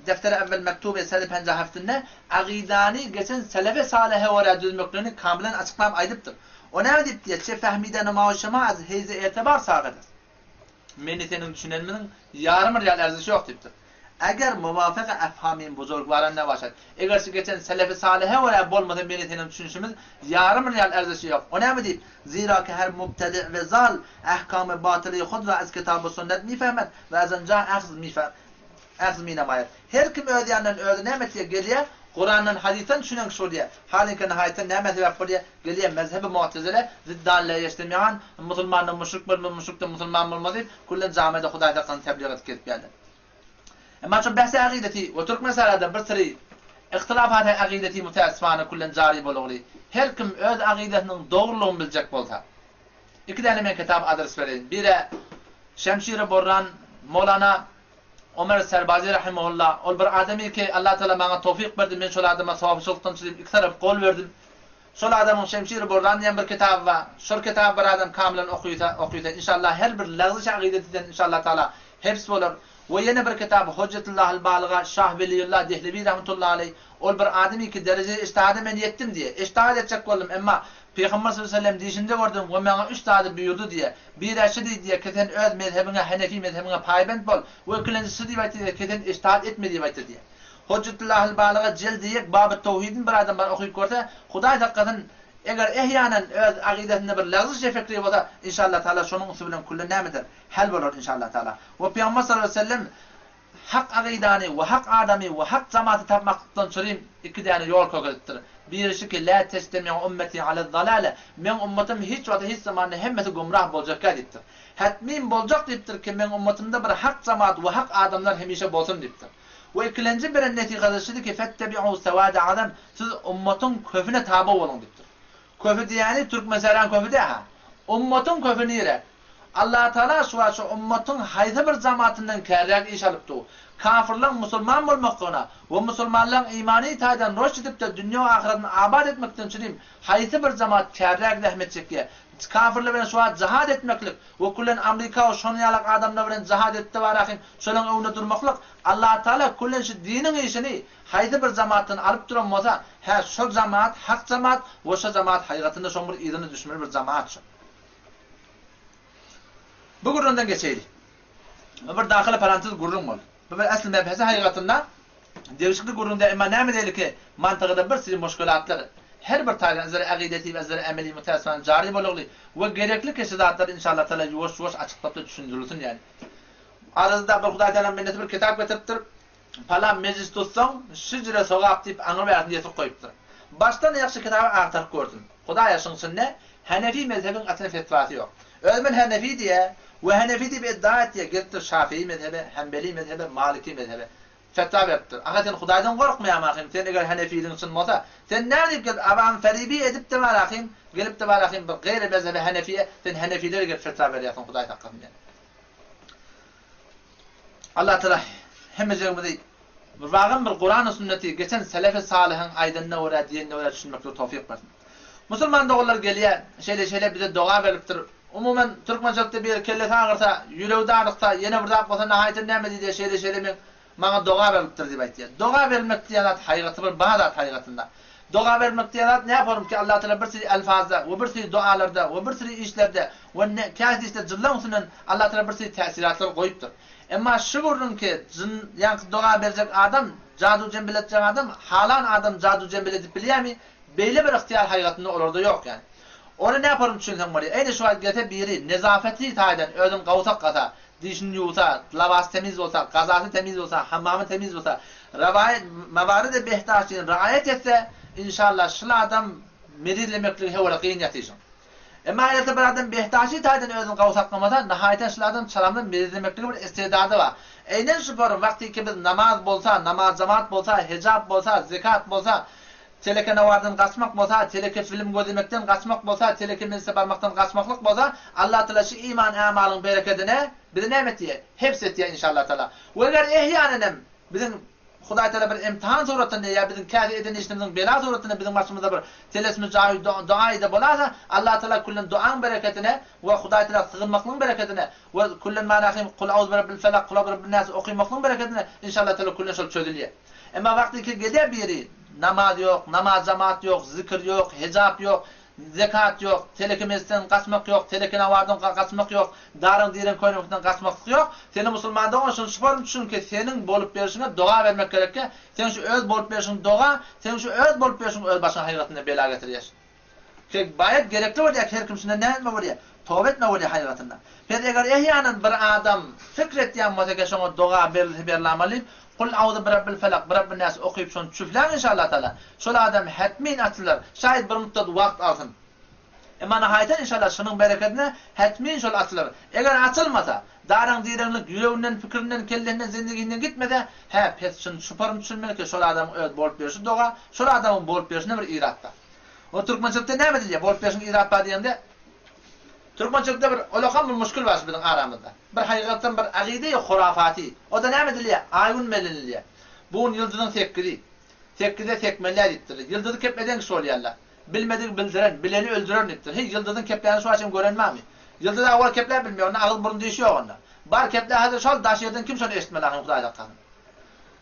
Speaker 1: deftere evvel mektube selef hence haftinde akidani geçen selef-i salih olarak düzmeklerini kamilen açıklam aydıptır. O ne deyip diye fehmiden maaşıma az heyze etibar sağladır. Meni senin düşünelmenin yarım riyal erzisi yok deyiptir. Eğer muvafaka efhamin buzurgların ne başlar? Eğer şu geçen selefi salihe veya bolmadan meni senin düşünüşümüz yarım riyal erzisi yok. O ne mi deyip? Zira ki her mubtedi ve zal ahkam-ı batılı khudra az kitab-ı sünnet mi fehmet ve azınca ahz mi namayet. Her kim ödeyenlerin öde nemetiye geliyor, Kur'an'dan hadisten düşünen kişi oluyor. Halin nihayeten ne mezhep oluyor? Geliyor mezhebi mu'tezile ziddalle yestemiyan Müslümanın müşrik bulmaz, müşrik de Müslüman bulmaz deyip kullen camide Hudayda kan tebliğ edip geldi. Ama şu bahsi akideti ve Türk meselede bir sürü ihtilafat akideti müteessifane kullen cari bolugli. Her kim öz akidetinin doğruluğunu bilecek bolsa. İki tane men kitap adres vereyim. Biri Şemşir-i Borran Mevlana Ömer Serbazi rahimehullah. Ol bir adamı ki Allah Teala bana tevfik verdi. Men şol adama sahipçilikten çizip iki taraf kol verdim. Şol adamın Şemşir-i Borran diye bir kitap var. Şol kitap bir adam kamilen okuysa inşallah her bir lafız akidetinden inşallah Teala hepsi olur. Ve yine bir kitap Hüccetullah'l Baligha Şah Veliyullah Dehlevi rahmetullahi aleyh. Ol bir adamı ki derece iştihada men yettim diye. İştihad edecek oldum ama Peygamber sallallahu aleyhi ve sellem deyişinde gördüm ve bana üç tane buyurdu diye. Bir eşidi diye keten öz mezhebine Hanefi mezhebine payibend bol. Ve ikincisi diye keten iştihad etme diye. Hüccetullah'l Baligha cildiye bab-ı tevhidin bir adam var okuyup görse Huday hakikaten eğer ehyanen öz akidetinde bir lazımca fikri olsa inşallah Teala şunun usulünden kullu nemedir. Hal olur inşallah Teala. Ve Peygamber sallallahu aleyhi ve sellem hak akidani ve hak adami ve hak cemaati tapmaktan çürüyüm iki tane yol koyuldur. Birisi ki la testemi'u ümmeti ala dalale. Men ümmetim hiç vada hiç zamanı hemmeti gumrah bolacak deyiptir. Hatmin bolacak deyiptir ki men ümmetimde bir hak cemaat ve hak adamlar hemişe bolsun deyiptir. Ve ikinci bir neticesi ki fettebi'u sevade adam siz ümmetin köfüne tabi olun deyiptir. Köfü diyani Türk mesela köfü de ha. Ümmetin köfü nire. Allah Teala şu ümmetin hayda bir cemaatinden kerrak iş alıptı. Kafirler Müslüman olmakına ve Müslümanların imani taydan roş edip de dünya ahiretini abad etmekten çürüyüm. Hayda bir cemaat kerrak rahmet çekiyor. Kafirler ben şu an cihad etmeklik ve kullen Amerika ve şonyalık adamlar ben cihad etti var ahin. Şolun önünde durmaklık. Allah Teala kullen şu dinin işini hayda bir cemaatten alıp duran olsa her şu cemaat hak cemaat ve şu cemaat hayatında son bir idini düşmeli bir cemaat. Bu gururundan geçeydi. Bir dahil parantez gururun var. Bu bir asıl mebhesi hayatında değişiklik gururunda ama ne değil ki mantıkda bir sürü müşkülatlar her bir tane üzeri akideti ve üzeri ameli müteessifan cari bolugli ve gerekli kesidatlar inşallah Teala yavaş yavaş açıklayıp da düşündürülsün yani. Arada bir Huday Teala minneti bir kitap getiriptir. Falan meclis tutsan şicre sogap deyip anı diye koyuptur. Baştan yaxşı kitabı aktarıp gördüm. Huday yaşınsın ne? Hanefi mezhebin aslında fetvası yok. Özmen Hanefi diye ve Hanefi diye bir iddia et diye geliptir Şafii mezhebi, Hanbeli mezhebi, Maliki mezhebi. Fetva veriptir. Aha sen Hudaydan korkmayan akım. Sen eğer Hanefi'nin sunmasa sen ne deyip gelip avam feribi edip de var akım. Gelip de var akım bir gayri mezhebi Hanefi'ye sen Hanefi'lere gelip fetva veriyorsun Huday hakkında yani. Allah Teala hemizimizi bir bağım bir Kur'an-ı sünneti geçen selef-i salihin aydınına uğra diyenine uğra düşünmekle tevfik versin. Müslüman doğullar geliyor şeyle bize dua veriptir. Umumen Türkmençalıkta bir kelleti ağırsa, yüreğde ağırsa, yine burada olsa nihayeten neyme diye şeyle mi bana dua veriptir diye aytıyor. Dua vermek diyanat haykatı bir bağdat haykatında. Dua vermek diyanat ne yaparım ki Allah Teala bir sürü elfazda, ve bir sürü dualarda, ve bir sürü işlerde, ve kâzi işte cıllamsının Allah Teala bir sürü tesiratlar koyuptur. Ama şu vurun ki yani dua verecek adam, cadu cembel edecek adam, halan adam cadu cembel edip biliyor mi? Belli bir ihtiyar haykatında olur da yok yani. Onu ne yaparım düşünsem var ya, aynı şu halde biri nezafeti tayden ödüm kavsak kasa, dişini yusa, lavası temiz olsa, kazası temiz olsa, hamamı temiz olsa, mevarı behtaçını riayet etse, inşallah şu adam merizlemekliği hevrakiyin yatışın. Ama ayette bir adam behtaçı tayden ödüm kavsaklamadan, nihayeten şu adam çalamdan merizlemekliği bir istidadı var. Aynen şu form, vakti ki biz namaz bolsa, namaz cemaat bolsa, hicab bolsa, zekat bolsa, teleke navardan kaçmak bolsa, teleke film gözlemekten kaçmak bolsa, teleke meclise barmaktan kaçmaklık bolsa, Allah Teala şu iman amalın bereketine bize nimet diye, hepsi et diye inşallah Teala. Ve eğer ehyanen bizim Huday Teala bir imtihan suretinde ya bizim kâfi eden işlemizin bela suretinde bizim başımızda bir telesimiz duayı da bolarsa, Allah Teala kullun duan bereketine ve Huday Teala sığınmaklığın bereketine ve kullun manahim kul auzu birabbil felak, kul auzu birabbin nas okuymaklığın bereketine inşallah Teala kullun şol çözülüyor. Ama vakti ki gider biri namaz yok, namaz cemaat yok, zikir yok, hicab yok, zekat yok, telekimizden kaçmak yok, telekine vardan kaçmak yok, darın diren koymaktan kaçmak yok. Senin Müslümandan olsun sporun düşün ki senin bolup verişine dua vermek gerek ki sen şu öz bolup verişin dua, sen şu öz bolup verişin öz başına hayatında bela getiriyorsun. Ki bayat gerekli var ya her kimsine ne etme var ya, tövbe etme var ya hayatında. Peki eğer ehyanen bir adam fikret yan mutakaşına dua verlamalı, Kul auzu birabbil felak, birabbin nas okuyup şonu çüflen inşallah taala. Şol adam hatmin atılır. Şayet bir müddet vakt alsın. Ama nihayeten inşallah şunun bereketine hatmin şol atılır. Eğer atılmasa, darın direnlik yüreğinden, fikrinden, kellerinden, zindiginden gitmede, pes şunu şuparım düşünmek ki şol adam öyle bolup berişi doğa, şol adamın bolup berişine bir iratta. O Türkmençilikte ne mediliye? Bolup berişin iratta diyende, Türkmençilikte bir olakan bir müşkül var bizim aramızda. Bir hakikaten bir akide-i hurafati. O da ne mediliye? Ayun meliniliye. Bunun yıldızın tekkidi. Tekkide tekmeller ittirir. Yıldızı kepmeden kişi oluyorlar. Bilmedik bildiren, bileni öldüren ittir. Hiç yıldızın keplerini şu açım görenmem mi? Yıldız avval kepler bilmiyor. Onun ağız burun değişiyor onda. Bar kepler hazır şol daş yerden kim şunu eşitmelerini Huday'da kanın.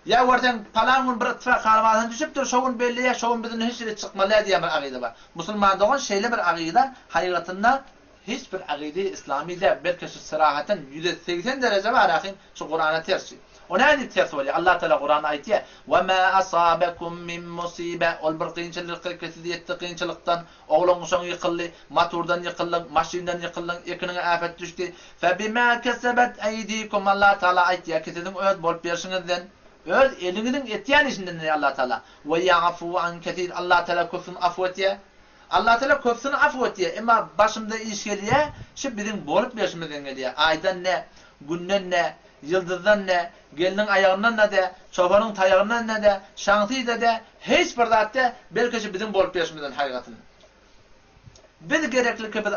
Speaker 1: Ya oradan palanın bir ittifak karmasını düşüptür. Şovun belliye, şovun bizim hiç yeri çıkmalıya diye bir akide var. Müslüman doğan şeyli bir akide hayatında hiçbir akide İslami'de belki şu sırahaten %80 derece var ahin şu Kur'an'a tersi. O neydi ters oluyor? Allah Teala Kur'an ayetiye وَمَا أَصَابَكُمْ مِنْ مُصِيبَةٍ Ol bir kıyınçılık, kesiziyetli kıyınçılıktan, oğlunuzun yıkıldı, motordan yıkıldın, maşinden yıkıldın, ekine afet düştü. فَبِمَا كَسَبَتْ اَيْدِيكُمْ Allah Teala ayetiye kesilin öz bol perşinizden, öz elinizin etiyen işinden Allah Teala. وَيَعْفُوا عَنْ كَثِيرٍ Allah Teala köfsün afvetiye. Allah Teala köfsün afvetiye. Ama başımda iş geliyor, şu bizim bolup perşimizden geliyor. Aydan ne, günden ne, yıldızdan ne, gelinin ayağından ne de, çobanın tayağından ne de, şantıyla de, hiç bir zaten belki bizim bolup perşimizden hakikatini. Biz gerekli ki biz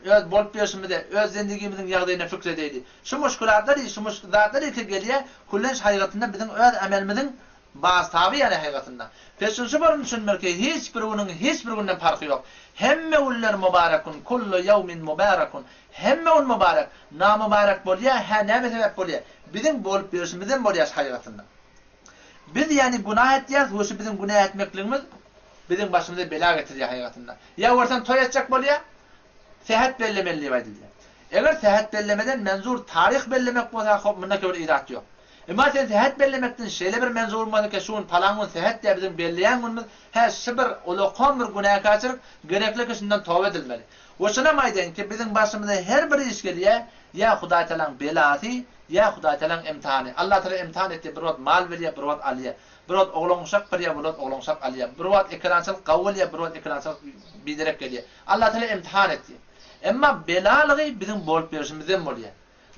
Speaker 1: öz bolup perşimizde, öz zendigimizin yağdayına fikredeydi. Şu muşkulatları ki geliyor, kullanış hakikatinde bizim öz emelimizin bazı tabi yani hakikatinde. Peşinci barın düşünmek ki hiçbir günden farkı yok. Hemme uller mübarekun, kullu yevmin mübarekun. Hemme un mübarek, na mübarek bolya, ne sebep bolya. Bizim bolup perşimizden bolya hakikatinde. Biz yani günah ettiyiz, bu bizim günah etmekliğimiz bizim başımıza bela getiriyor hayatında. Ya ortadan toy edecek bolya, seyahat bellemeli var diye. Eğer seyahat bellemeden menzur tarih bellemek olsa bunda bir irat yok. Ama sen seyahat bellemekten şeyle bir menzur olmadı ki şunun palanın seyahat diye bizim belleyen günümüz şibir olokan bir günah kaçırıp gerekli ki şundan tövbe edilmeli. O şuna mayden ki bizim başımıza her bir iş geliyor, ya Huday Teala'nın belası, ya Huday Teala'nın imtihanı. Allah Teala imtihan etti, bir vat mal veriyor, bir vat alıyor. Bir vat oğlunuşak veriyor, bir vat oğlunuşak alıyor. Bir vat ikransılık kavuluyor, bir vat ikransılık bilerek geliyor. Allah Teala imtihan etti. Ama belalığı bizim bolup verişimizden oluyor.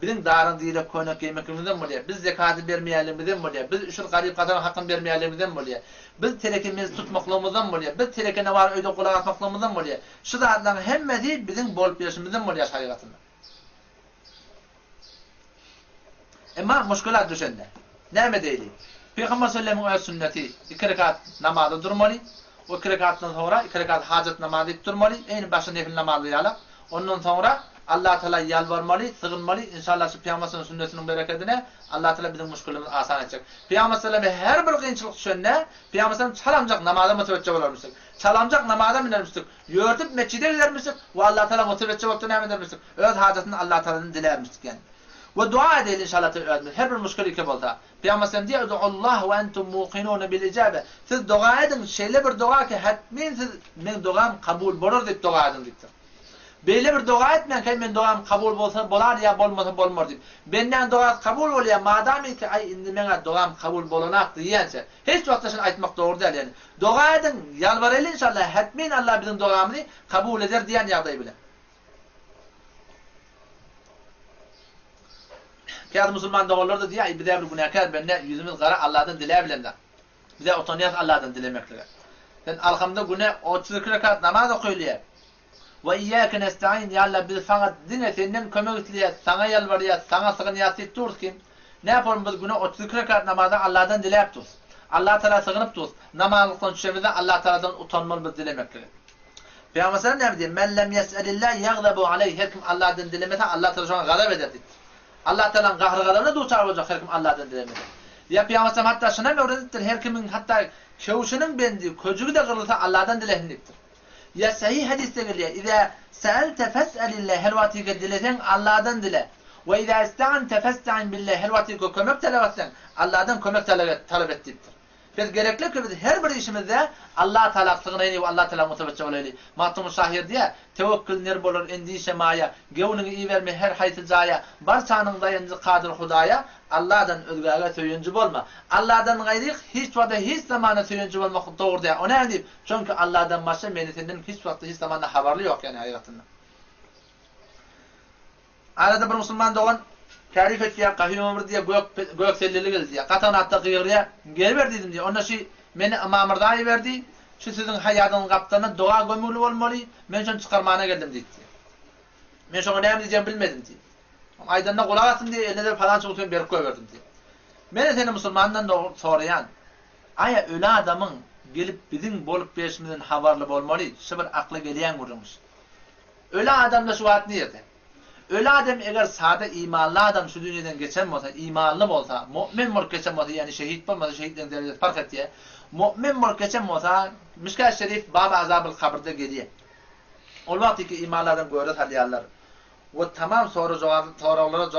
Speaker 1: Bizim darın dile koynak yemekimizden oluyor. Biz zekatı vermeyenlerimizden oluyor. Biz üşür garip kazanın hakkını vermeyenlerimizden oluyor. Biz terekimizi tutmaklığımızdan oluyor. Biz tereke ne var öyle kulak atmaklığımızdan oluyor. Şu dağıtların hemmeti bizim bolup verişimizden oluyor hakikatinde. Ama muşkulat düşende. Ne değil? Peygamber sallallahu aleyhi ve sünneti 2 rekat namazda durmalı. O 2 rekattan sonra 2 rekat hacet namazı durmalı. En başta nefil namazı yalak. Ondan sonra Allah Teala yalvarmalı, sığınmalı. İnşallah şu Peygamber'in sünnetinin bereketine Allah Teala bizim muşkulumuzu asan edecek. Peygamber sallallahu her bir kıyınçılık düşende Peygamber'in çalamcak namaza motivatçı olurmuştuk. Çalamcak namaza binermiştik. Yörtüp mescide gidermiştik. Ve Allah Teala motivatçı olup ne edermiştik? Öz hacetini Allah Teala'nın dilermiştik yani. Ve dua edelim inşallah Teala. Her bir muşkul iki bolda. Peygamber diye Allah ve entum muqinun bil icabe. Siz dua edin, şeyle bir dua ki hatmin siz men duam kabul bolur dip dua edin diptir. Böyle bir dua etmeyen ki men duam kabul bolsa bolar ya bolmasa bolmur dip. Benden dua kabul oluyor madem ki ay indi mena duam kabul bolanak diyense. Hiç vaktasın aytmak doğru değil yani. Dua edin, yalvarın inşallah hatmin Allah bizim duamızı kabul eder diyen yağdayı bile. Kâd Müslüman doğulurdu diye bir de bir günahkar bende yüzümüz kara Allah'tan dileyebilirler. Bize otaniyat Allah'tan dilemekler. Sen alhamda günah 32 rekat namaz okuyuluyor. Ve iyyâke nesta'in ya Allah biz sana dine senden kömek istiyor, sana yalvarıyor, sana sığınıyat ettiyoruz ki ne yapalım biz günah 32 rekat namazda Allah'tan dileyip duruz. Allah Teala sığınıp duruz. Namazlıktan düşemizde Allah Teala'dan utanmalı biz dilemekler. Peygamber ne diyor? Men lem yes'elillah yagdabu aleyh. Her kim Allah'tan dilemese Allah Teala ona gazap eder. Allah Teala'nın gahrı gadabına duçar olacak her kim Allah'tan dilemese. Ya Peygamber hatta şuna mı öğrettir? Her kimin hatta kevşinin bendi, köcüğü de kırılsa Allah'tan dilehinliktir. Ya sahih hadiste geliyor. İza sa'alte fes'elillah helvatike dilesen Allah'tan dile. Ve iza ista'ante festa'in billah helvatike kömek talep etsen Allah'tan kömek talep ettir. Biz gerekli ki biz her bir işimizde Allah Teala tığınayını ve Allah Teala muteveccih olaylı. Matum Şahir diye tevekkül ner bolur endişe maya, gevnini iyi verme her hayti zaya, barçanın dayanıcı kadir Hudaya, Allah'dan özgâge söyüncü bolma. Allah'dan gayrik hiç vada hiç zamana söyüncü bolmak doğru diye. O ne deyip? Çünkü Allah'dan başka menetinden hiç vakti hiç zamanda haberli yok yani hayatında. Arada bir Müslüman doğan tarif etti ya, kahve ömrü diye gök sellili geldi diye. Katan hatta kıyırıya gel verdiydim diye. Onda şey beni mamırdayı verdi. Şu sizin hayatın kaptanı doğa gömülü olmalı. Ben şunu çıkarmana geldim dedi. Ben şunu ne diyeceğim bilmedim diye. Aydanına kulak atın diye eline de falan çıkıyorum bir koyverdim diye. Ben seni Müslümandan da sorayan. Aya öyle adamın gelip bizim bolup beşimizin haberli olmalı. Şıbır aklı geleyen vurmuş. Öyle adamda şu vaat niyeti. Öyle adam eğer sade imanlı adam şu dünyadan geçen olsa, imanlı olsa, mümin mülk geçen olsa, yani şehit olmasa, şehitlerin derecesi fark et diye, mümin mülk geçen olsa, Mişkat Şerif Bab-ı Azab-ı Kabir'de geliyor. O vakti ki imanlı adam görür haliyarlar. O tamam sorulara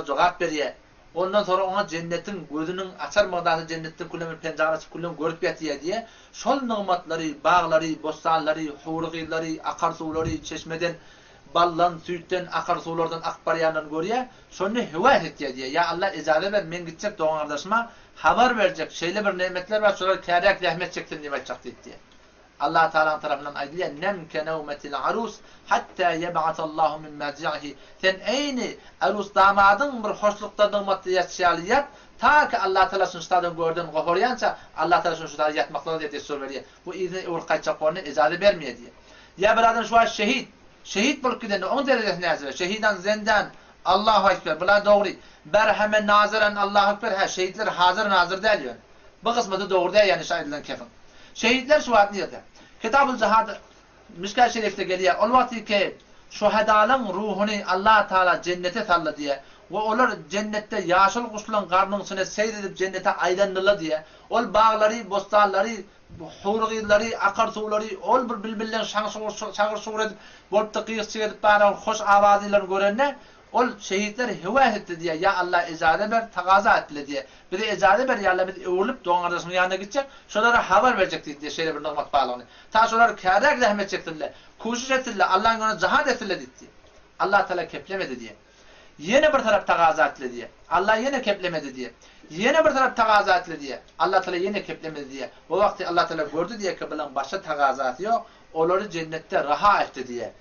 Speaker 1: cevap veriyor. Ondan sonra ona cennetin gözünün açar mağdası cennetin kullanır penceresi kullanır görüp yatıyor diye. Şol nimetleri, bağları, bostanları, hurgilları, akarsuları, çeşmeden, ballan, sütten, akarsulardan, akbaryandan görüyor. Sonra hüvayet ediyor diye. Ya Allah icazet ver, men gidecek doğan kardeşime haber verecek. Şeyle bir nimetler var, sonra kârek rahmet çektin nimet çaktı diye. Allah Teala'nın tarafından aydılıyor. Nem ke nevmetil arus hatta yeb'atallahu min merci'ihi. Sen eyni arus damadın bir hoşlukta nimetli yaşayalıyat. Ta ki Allah Teala şunu şutadan gördün gohoryanca Allah Teala şunu şutadan yatmakları diye soru veriyor. Bu izni urkayacak onu icazet vermiyor diye. Ya bir adam şu an şehit. Şehit bulup giden onun derecesine yazıyor. Şehidan zindan Allahu Ekber. Bula doğru. Berhemen naziren Allahu Ekber. Ha şehitler hazır nazır değil yani. Bu kısmı da doğru değil yani şahidlen kefin. Şehitler şu vaat niyeti. Kitab-ı Cihad Mişkat Şerif'te geliyor. O vakti ki şuhedalın ruhunu Allah Teala cennete salla diye ve onlar cennette yaşıl kuşların karnının içine seyredip cennete aylanırlar diye. Ol bağları, bostanları, hurgilleri, akarsuları, ol bir bilbilen şağır şuur edip bolup da kıyık çıkarıp bana hoş avazıyla görenler ol şehitler hüvayet etti diye. Ya Allah icazet ver, takaza etti diye. Bir de icazet ver ya Allah biz uğurlup doğan kardeşimin yanına gidecek. Şunlara haber verecek diye şeyle bir nıkmat bağlanıyor. Ta şunları kârek rahmet çektirdiler. Kuşuş ettiler. Allah'ın ona cihad ettiler diye. Allah Teala keplemedi diye. Yine bir taraf takaza etti diye. Allah yine keplemedi diye. Yine bir taraf takaza etti diye. Allah Teala yine keplemedi diye. O vakti Allah Teala gördü diye ki bunun başka takazatı yok. Onları cennette raha etti diye.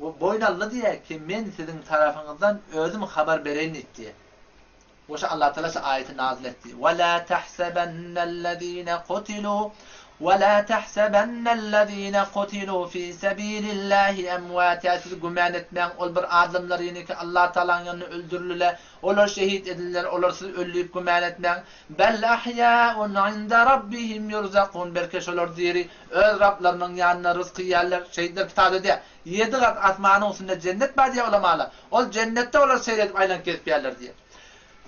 Speaker 1: Bu boynallı diye ki men sizin tarafınızdan özüm haber vereyim diye. Bu şey Allah Teala ayeti nazil etti. وَلَا تَحْسَبَنَّ الَّذ۪ينَ قُتِلُوا وَلَا تَحْسَبَنَّ الَّذ۪ينَ قُتِلُوا ف۪ي سَب۪يلِ اللّٰهِ اَمْوَاتِ siz güman etmeyen ol bir adamlar yine ki Allah Teala'nın yanına öldürülürler. Onlar şehit edilirler. Onlar siz öldürüp güman etmeyen. بَلْ اَحْيَاءٌ عِنْدَ رَبِّهِمْ يُرْزَقُونَ belki onlar diri öz Rablarının yanına rızkı yerler. Şehitler kitapta diye. 7 kat atmanın üstünde cennet var diye ulamalar. O cennette onlar seyredip aynen kesip yerler diye.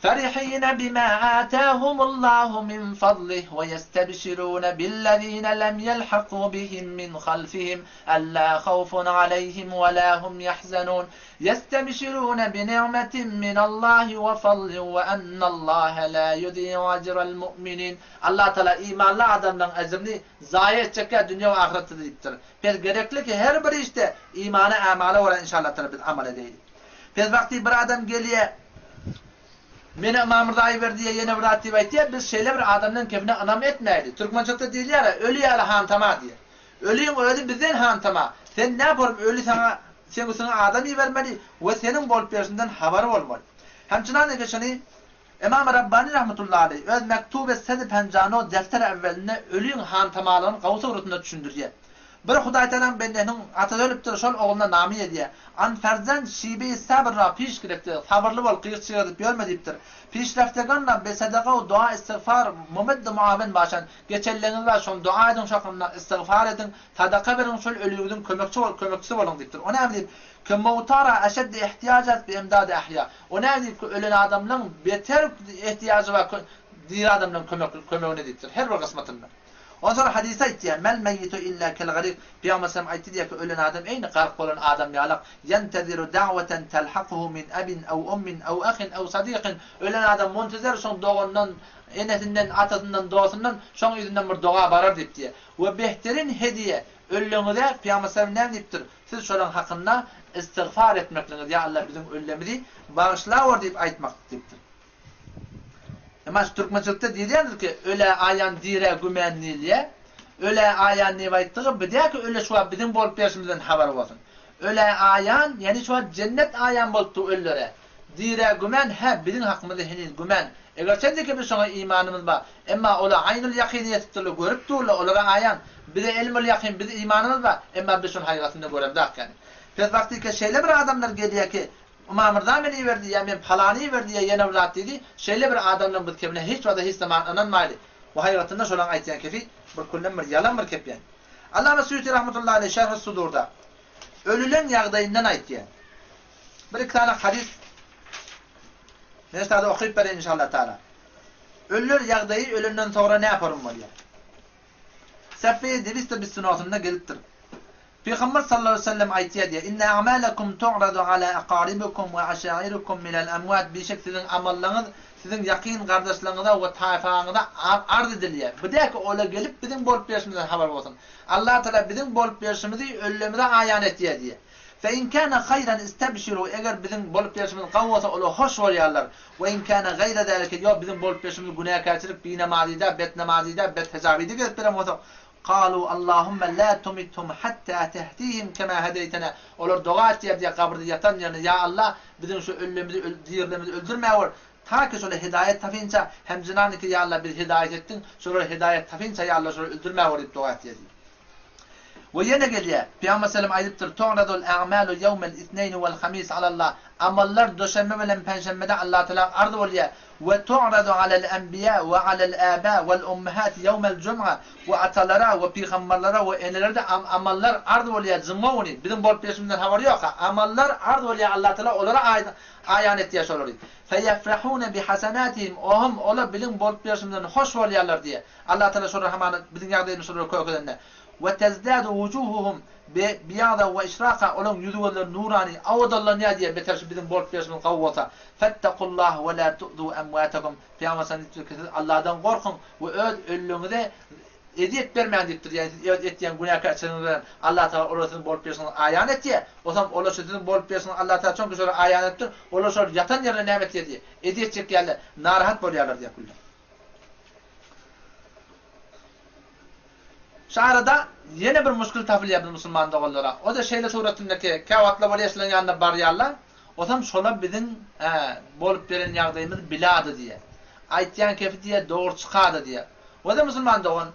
Speaker 1: فرحين بما آتاهم الله من فضله ويستبشرون بالذين لم يلحقوا بهم من خلفهم ألا خوف عليهم ولا هم يحزنون يستبشرون بنعمة من الله وفضل وأن الله لا يضيع أجر المؤمنين. Allah Teala imanlı adamların ecrini zayi edecek dünya ve ahirette deyiptir. Biz gerekli ki her bir işte imana amale olan inşallah Teala biz amel edelim. Biz vakti bir adam geliyor Mene mamırdayı ver diye yine bir atibay diye biz şeyle bir adamın kefine anam etmeydi. Türkmençokta değil ya ölü yara hantama diye. Ölüyün öldü bizden hantama. Sen ne yapalım ölü sana adamı vermeli ve senin bol persinden haber olmalı. Hemçinan ne geçeni İmam Rabbani rahmetullahi aleyh öz mektube sedi pencano defter evveline ölüyün hantamalarını kavusa urutunda düşündürüyor. Bir Huday Teala'nın bendenin ata ölüptür şol oğluna namiye diye. An ferzan şibe-i sabırla piş giriptir. Sabırlı bol kıyık çıkarıp görmediptir. Piş refteganla be sadaka u dua istiğfar mumeddi muaven başan. Geçelleriniz var şol dua edin şakımla istiğfar edin. Sadaka verin şol ölüyüdün kömekçisi olun diptir. O ne bileyim? Kemmevtara eşeddi ihtiyacet bi imdadi ahya. O ne bileyim ki ölen adamların beter ihtiyacı var diğer adamların kömeğine diptir. Her bir kısmetinde. O sonra hadis aytdı. Mel meyyitu illa kel garik. Peygamber aytdı diye ki ölen adam aynı garip olan adam yalak. Yenteziru da'veten telhaquhu min abin ev ummin ev ahin ev sadiqin. Ölen adam muntazir son doğundan, enesinden, atasından, doğusundan son yüzünden bir doğa barar deyip diye. Ve behterin hediye ölümüde Peygamber ne deyiptir? Siz şolan hakkında istiğfar etmekle ya Allah bizim ölümümüzü bağışla deyip aytmak deyiptir. Ama Türkmençilikte diyorlar ki öyle ayan dire gümenliğe, öyle ayan ne ayttığı bir de ki öyle şu an bizim bolup yaşımızdan haber olsun. Öyle ayan yani şu an cennet ayan boluptu öllere. Dire gümen he bizim hakkımızda henüz gümen. Eğer sen de ki bir sonra imanımız var. Ama ola aynul yakiniyetli görüp durla olara ayan. Bir de ilmul yakin bir de imanımız var. Ama biz onun hayatında göremdik yani. Pes vakti ki şeyle bir adamlar geliyor ki Mamırdan beni verdi ya men falani verdi ya yene evlat dedi. Şeyle bir adamla bu kebne hiç vada hiç zaman ananmaydı. Bu hayatında şolan aytyan kefi bir kullem bir yalan bir kep yani. Allame Suyuti rahmetullahi aleyh Şerh-i Sudur'da ölülen yağdayından aytyan. Bir iki tane hadis neyse da okuyup verin inşallah Teala. Ölür yağdayı ölümden sonra ne yaparım var ya. Sefeyi deviste bir sünatında geliptir. Peygamber sallallahu aleyhi ve sellem ayetiye diye inne amalakum tu'radu ala aqaribikum ve aşairukum minel amwat bir şek sizin amallarınız sizin yakın kardeşlerinize ve tayfanıza arz ediliyor. Bu da ki ola gelip bizim bolup yaşımızdan haber olsun. Allah Teala bizim bolup yaşımızı ölümüze ayan ettiye diye. Fe in kana hayran istabshiru eğer bizim bolup yaşımız kavvasa ola hoş oluyorlar. Ve in kana gayra zalika yo bizim bolup yaşımız günah kaçırıp bir namazida, bet namazida, bet hesabida gösterem olsa قالوا اللهم لا تمتهم حتى تهديهم كما هديتنا. Olur dua et diye kabirde yatan yani ya Allah bizim şu ölümümüzü diğerlerimizi öldürme olur. Ta ki şöyle hidayet tafinca hem zinanı ki ya Allah bir hidayet ettin. Şöyle hidayet tafinca ya Allah şöyle öldürme olur deyip dua et diye. Ve yine geliyor. Peygamber sallam ayıptır. Tu'radul a'malu yevmel ithneyn vel hamis alallah. Amallar döşembe ve perşembede Allah Teala arz oluyor. Ve tu'radu alel enbiya ve alel aba vel ummahat yevmel cum'a ve atalara ve peygamberlere ve enelerde amallar arz oluyor. Zımmauni. Bizim bol peşimden haber yok. Amallar arz oluyor Allah Teala onlara ayan ettiği şey oluyor. Feyefrahune bi hasenatihim. Ohum ola bilim bol peşimden hoş oluyorlar diye. Allah Teala sonra hemen bizim yardımcı sonra koyuyor. Ve tezdadu vucuhuhum biyada ve işraka olan yüzüler nurani avdallah ne diye beter bizim bol peşimin kavvata fettekullah ve la tu'du emvatakum Peygamber Allah'tan korkun ve ölümüne eziyet vermeyin deyiptir. Yani ettiğin günah kaçırınızdan Allah Teala orasının bol peşini ayan etti. O zaman orasının bol peşini Allah Teala çok güzel ayan ettir. Orası yatan yerine nimet yedi. Eziyet çekiyorlar, narahat oluyorlar diye kullar. Şarada yine bir muskil tafil yaptı Müslüman doğullara. O da şeyle suratındaki kavatla var yaşlan yanında barıyarlar. O zaman şola bizim bolup veren yağdayımız biladı diye. Aytyan kefi diye doğru çıkadı diye. O da Müslüman doğun.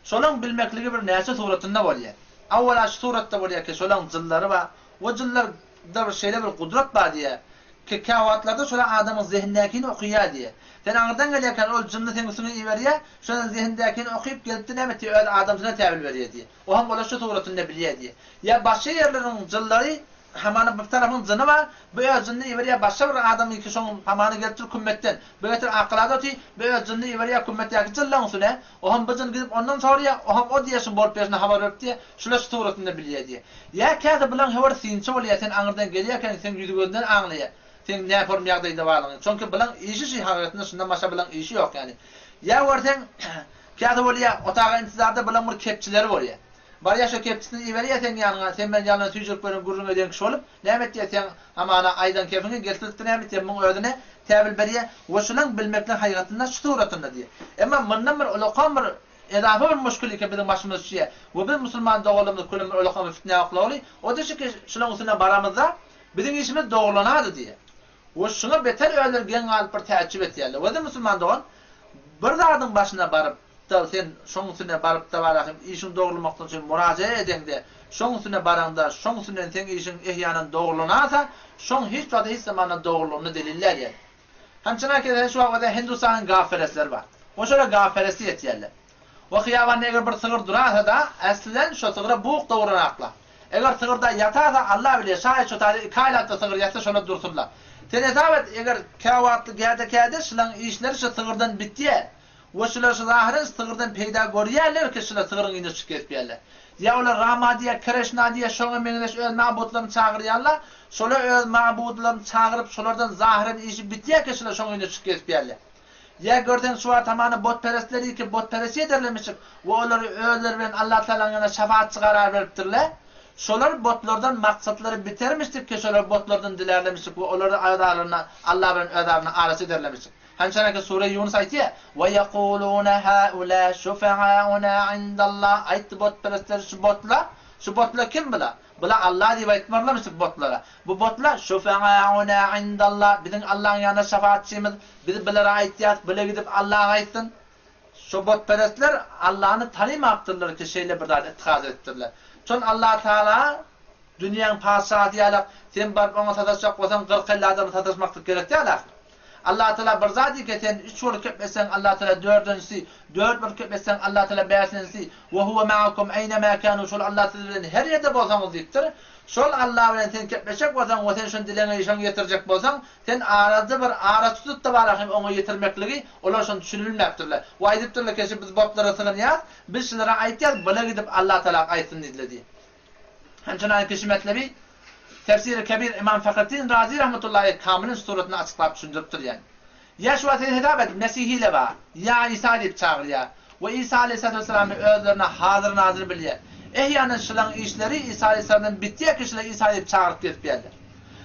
Speaker 1: Şolan bilmekliği bir neyse suratında var ya. Avvela şu suratta var ya ki şolan zılları var. O zıllarda bir şeyle bir kudret var diye. Ki kavatlarda şola adamın zihnindekini okuyor diye. Sen ağırdan gelirken o cümle üstünü veriyor, şunun zihindekini okuyup gelip de ne öyle adam sana tevil veriyor diye. O hem böyle şu suratında biliyor diye. Ya başka yerlerin cılları hemen bir tarafın zını var, böyle zını veriyor başka bir adamı ki şunun hemen getir kümmetten. Böyle akılada ki böyle zını veriyor kümmetten cıllan üstüne. O hem bazın gidip ondan sonra o hem o diyesin bol peşine haber verip diye şöyle suratında biliyor diye. Ya kağıdı bulan haber sinçe oluyor sen ağırdan gelirken sen yüzü gözünden anlıyor. Sen ne yapalım yağdaydı varlığın. Çünkü bilen işi şey hayatında şundan başka bilen işi yok yani. Ya varten kağıdı oluyor otağa intizarda bilen bir kepçileri var ya. Var ya şu kepçisini iyi veriyor sen yanına. Sen ben yanına tüycük böyle gurrun ödeyen kişi olup nehmet diye sen ama ana aydan kefini getirip de nehmet diye bunun ödüne tebil veriyor. Ve şunun bilmekle hayatında şu suratında diye. Ama bundan bir ulukam bir edafe bir müşkül ki bizim başımız şeye. Ve biz Müslüman doğulumuz kulun bir ulukam bir fitne akla oluyor. O da şu ki şunun üstüne baramızda bizim işimiz doğrulanadı diye. O şuna beter öldürgen alıp bir tecrüb etdiler. O da Müslüman doğan bir dağın başına barıp da sen şunun üstüne barıp da varaqım işin doğrulmaktan için müracaat eden de şunun üstüne baranda şunun üstüne sen işin ihyanın doğrulanasa şun hiç vada hiç zamanla doğruluğunu deliller yani. Hamçına ki şu vada Hindistan'ın gaferesler var. O şöyle gaferesi etdiler. O xiyavan eğer bir sığır durasa da aslen şu sığıra buğuk doğranakla. Eğer sığırda yatarsa Allah bilir şayet şu tane kaylatta sığır yatsa şuna dursunlar. Sen hesap et eğer kavatlı kağıda şulan işleri şu sığırdan bittiye Ve şular zahirin tığırdan peyda görüyorlar ki şular tığırın indi çıkıp ketmeyeler. Ya olar Ramadiya, Krishna şoňa meňleş öz mabudlaryny çagyrýarlar. Şolar öz mabudlaryny çagyryp şolardan zahirin işi bitýär ki şolar şoňa indi çıkıp ketmeýärler. Ya görden şu tamany botperestleri ki botperest ederlemişik. Ve olary özleri bilen Allah Taala'nın ýana şafaat çygarar beripdirler. Şolar botlardan maksatları bitermiştik ki şolar botlardan dilerlemişik ve olary aydalarına Allah bilen ödaryny arasy ederlemişik. Hançanaki sure Yunus aytýar: "Ve yequluna haula şufa'auna indallah." Aytdy botperestler şu botlar kim bila? Bula Allah diýip aýtmarlamışyk botlara. Bu botlar şufa'auna indallah, bizim Allah'ın ýanynda şefaatçimiz, biz biler aýtýar, bile gidip Allah'a aýtdyn. Şu botperestler Allah'ını tanimakdyrlar ki şeýle bir zat ittihaz etdirler. Şol Allah Taala dünýäň paşahy ýalyk, sen bar oňa tadaşak bolsaň 40-50 adamy tadaşmakdyk gerek ýalyk. Allah Teala bir zat iketen 3 bol köpesen Allah Teala 4-nsi, 4 bol köpesen Allah Teala 5-nsi ve huve ma'akum eynema kanu şol Allah Teala her ýerde bolsaňyz diýipdir. Şol Allah bilen sen köpleşek bolsaň, we sen şol dileňe işe ýetirjek bolsaň, sen arada bir ara tutup da barahym oňa ýetirmekligi olar şonu düşünilmekdirler. We aýdypdyrlar ki biz botlara sığınýar, biz şulara aýtýar, bile gidip Allah Teala aýtsyn diýildi. Hançana kişimetlebi Tefsir-i Kebir İmam Fahrettin Razi rahmetullahi Kamil'in suretini açıklayıp düşündürüptür yani. Ya şu atayı hitap edip Mesih'iyle var. Ya İsa deyip çağırıyor. Ve İsa aleyhissalatu vesselam'ı özlerine hazır nazır biliyor. Ehyanın şılan işleri İsa aleyhisselam'dan bittiği kişiler İsa deyip çağırıp gelip geldi.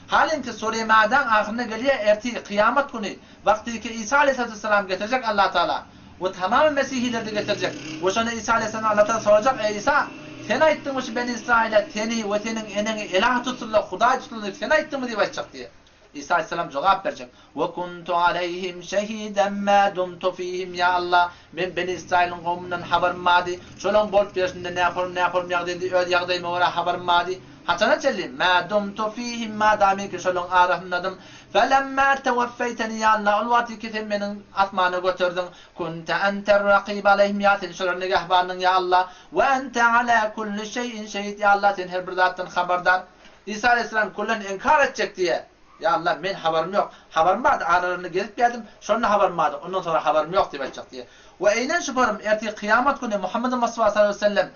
Speaker 1: Halin ki Sure-i Ma'dan ahirine geliyor erti kıyamet günü. Vakti ki İsa aleyhissalatu vesselam getirecek Allah Teala. Ve tamamen Mesih'ileri de getirecek. Ve sonra İsa aleyhisselam Allah'tan soracak. Ey İsa, sen aýtdyňmy Beni İsrail'e teni ve tenin eneni ilah tutullar, Hudaý tutullar, sen aýtdyňmy diýip aýtjak diýe. İsa aleyhisselam jogap berjek. Ve kuntu aleyhim şehiden ma dumtu fihim ya Allah. Men Beni İsrail'in gowmundan habarym mady. Şolaň bolup berişinde näpar ýagdaýdy, öz ýagdaýyma wara habarym mady. Haçana çellim. Ma dumtu fihim ma dami ki şolaň arahyndadım. Felemma tewaffaytani ya Allah, ol wagty ki sen meniň asmana götürdin. Kunta enter raqib aleyhim ya sen şolaryň negahbanyň ya Allah. Ve ente ala kulli şeyin şehid ya Allah, sen her bir zatdan habardar. İsa aleyhisselam kullan inkar edecek diye. Ya Allah, men habarym yok. Habarym bardy, aralarını gezip geldim. Şonda habarym bardy. Ondan sonra habarym yok diýip aýtjak diye. Ve eýnen şuparym erti kıyamet günü Muhammed Mustafa sallallahu aleyhi ve sellem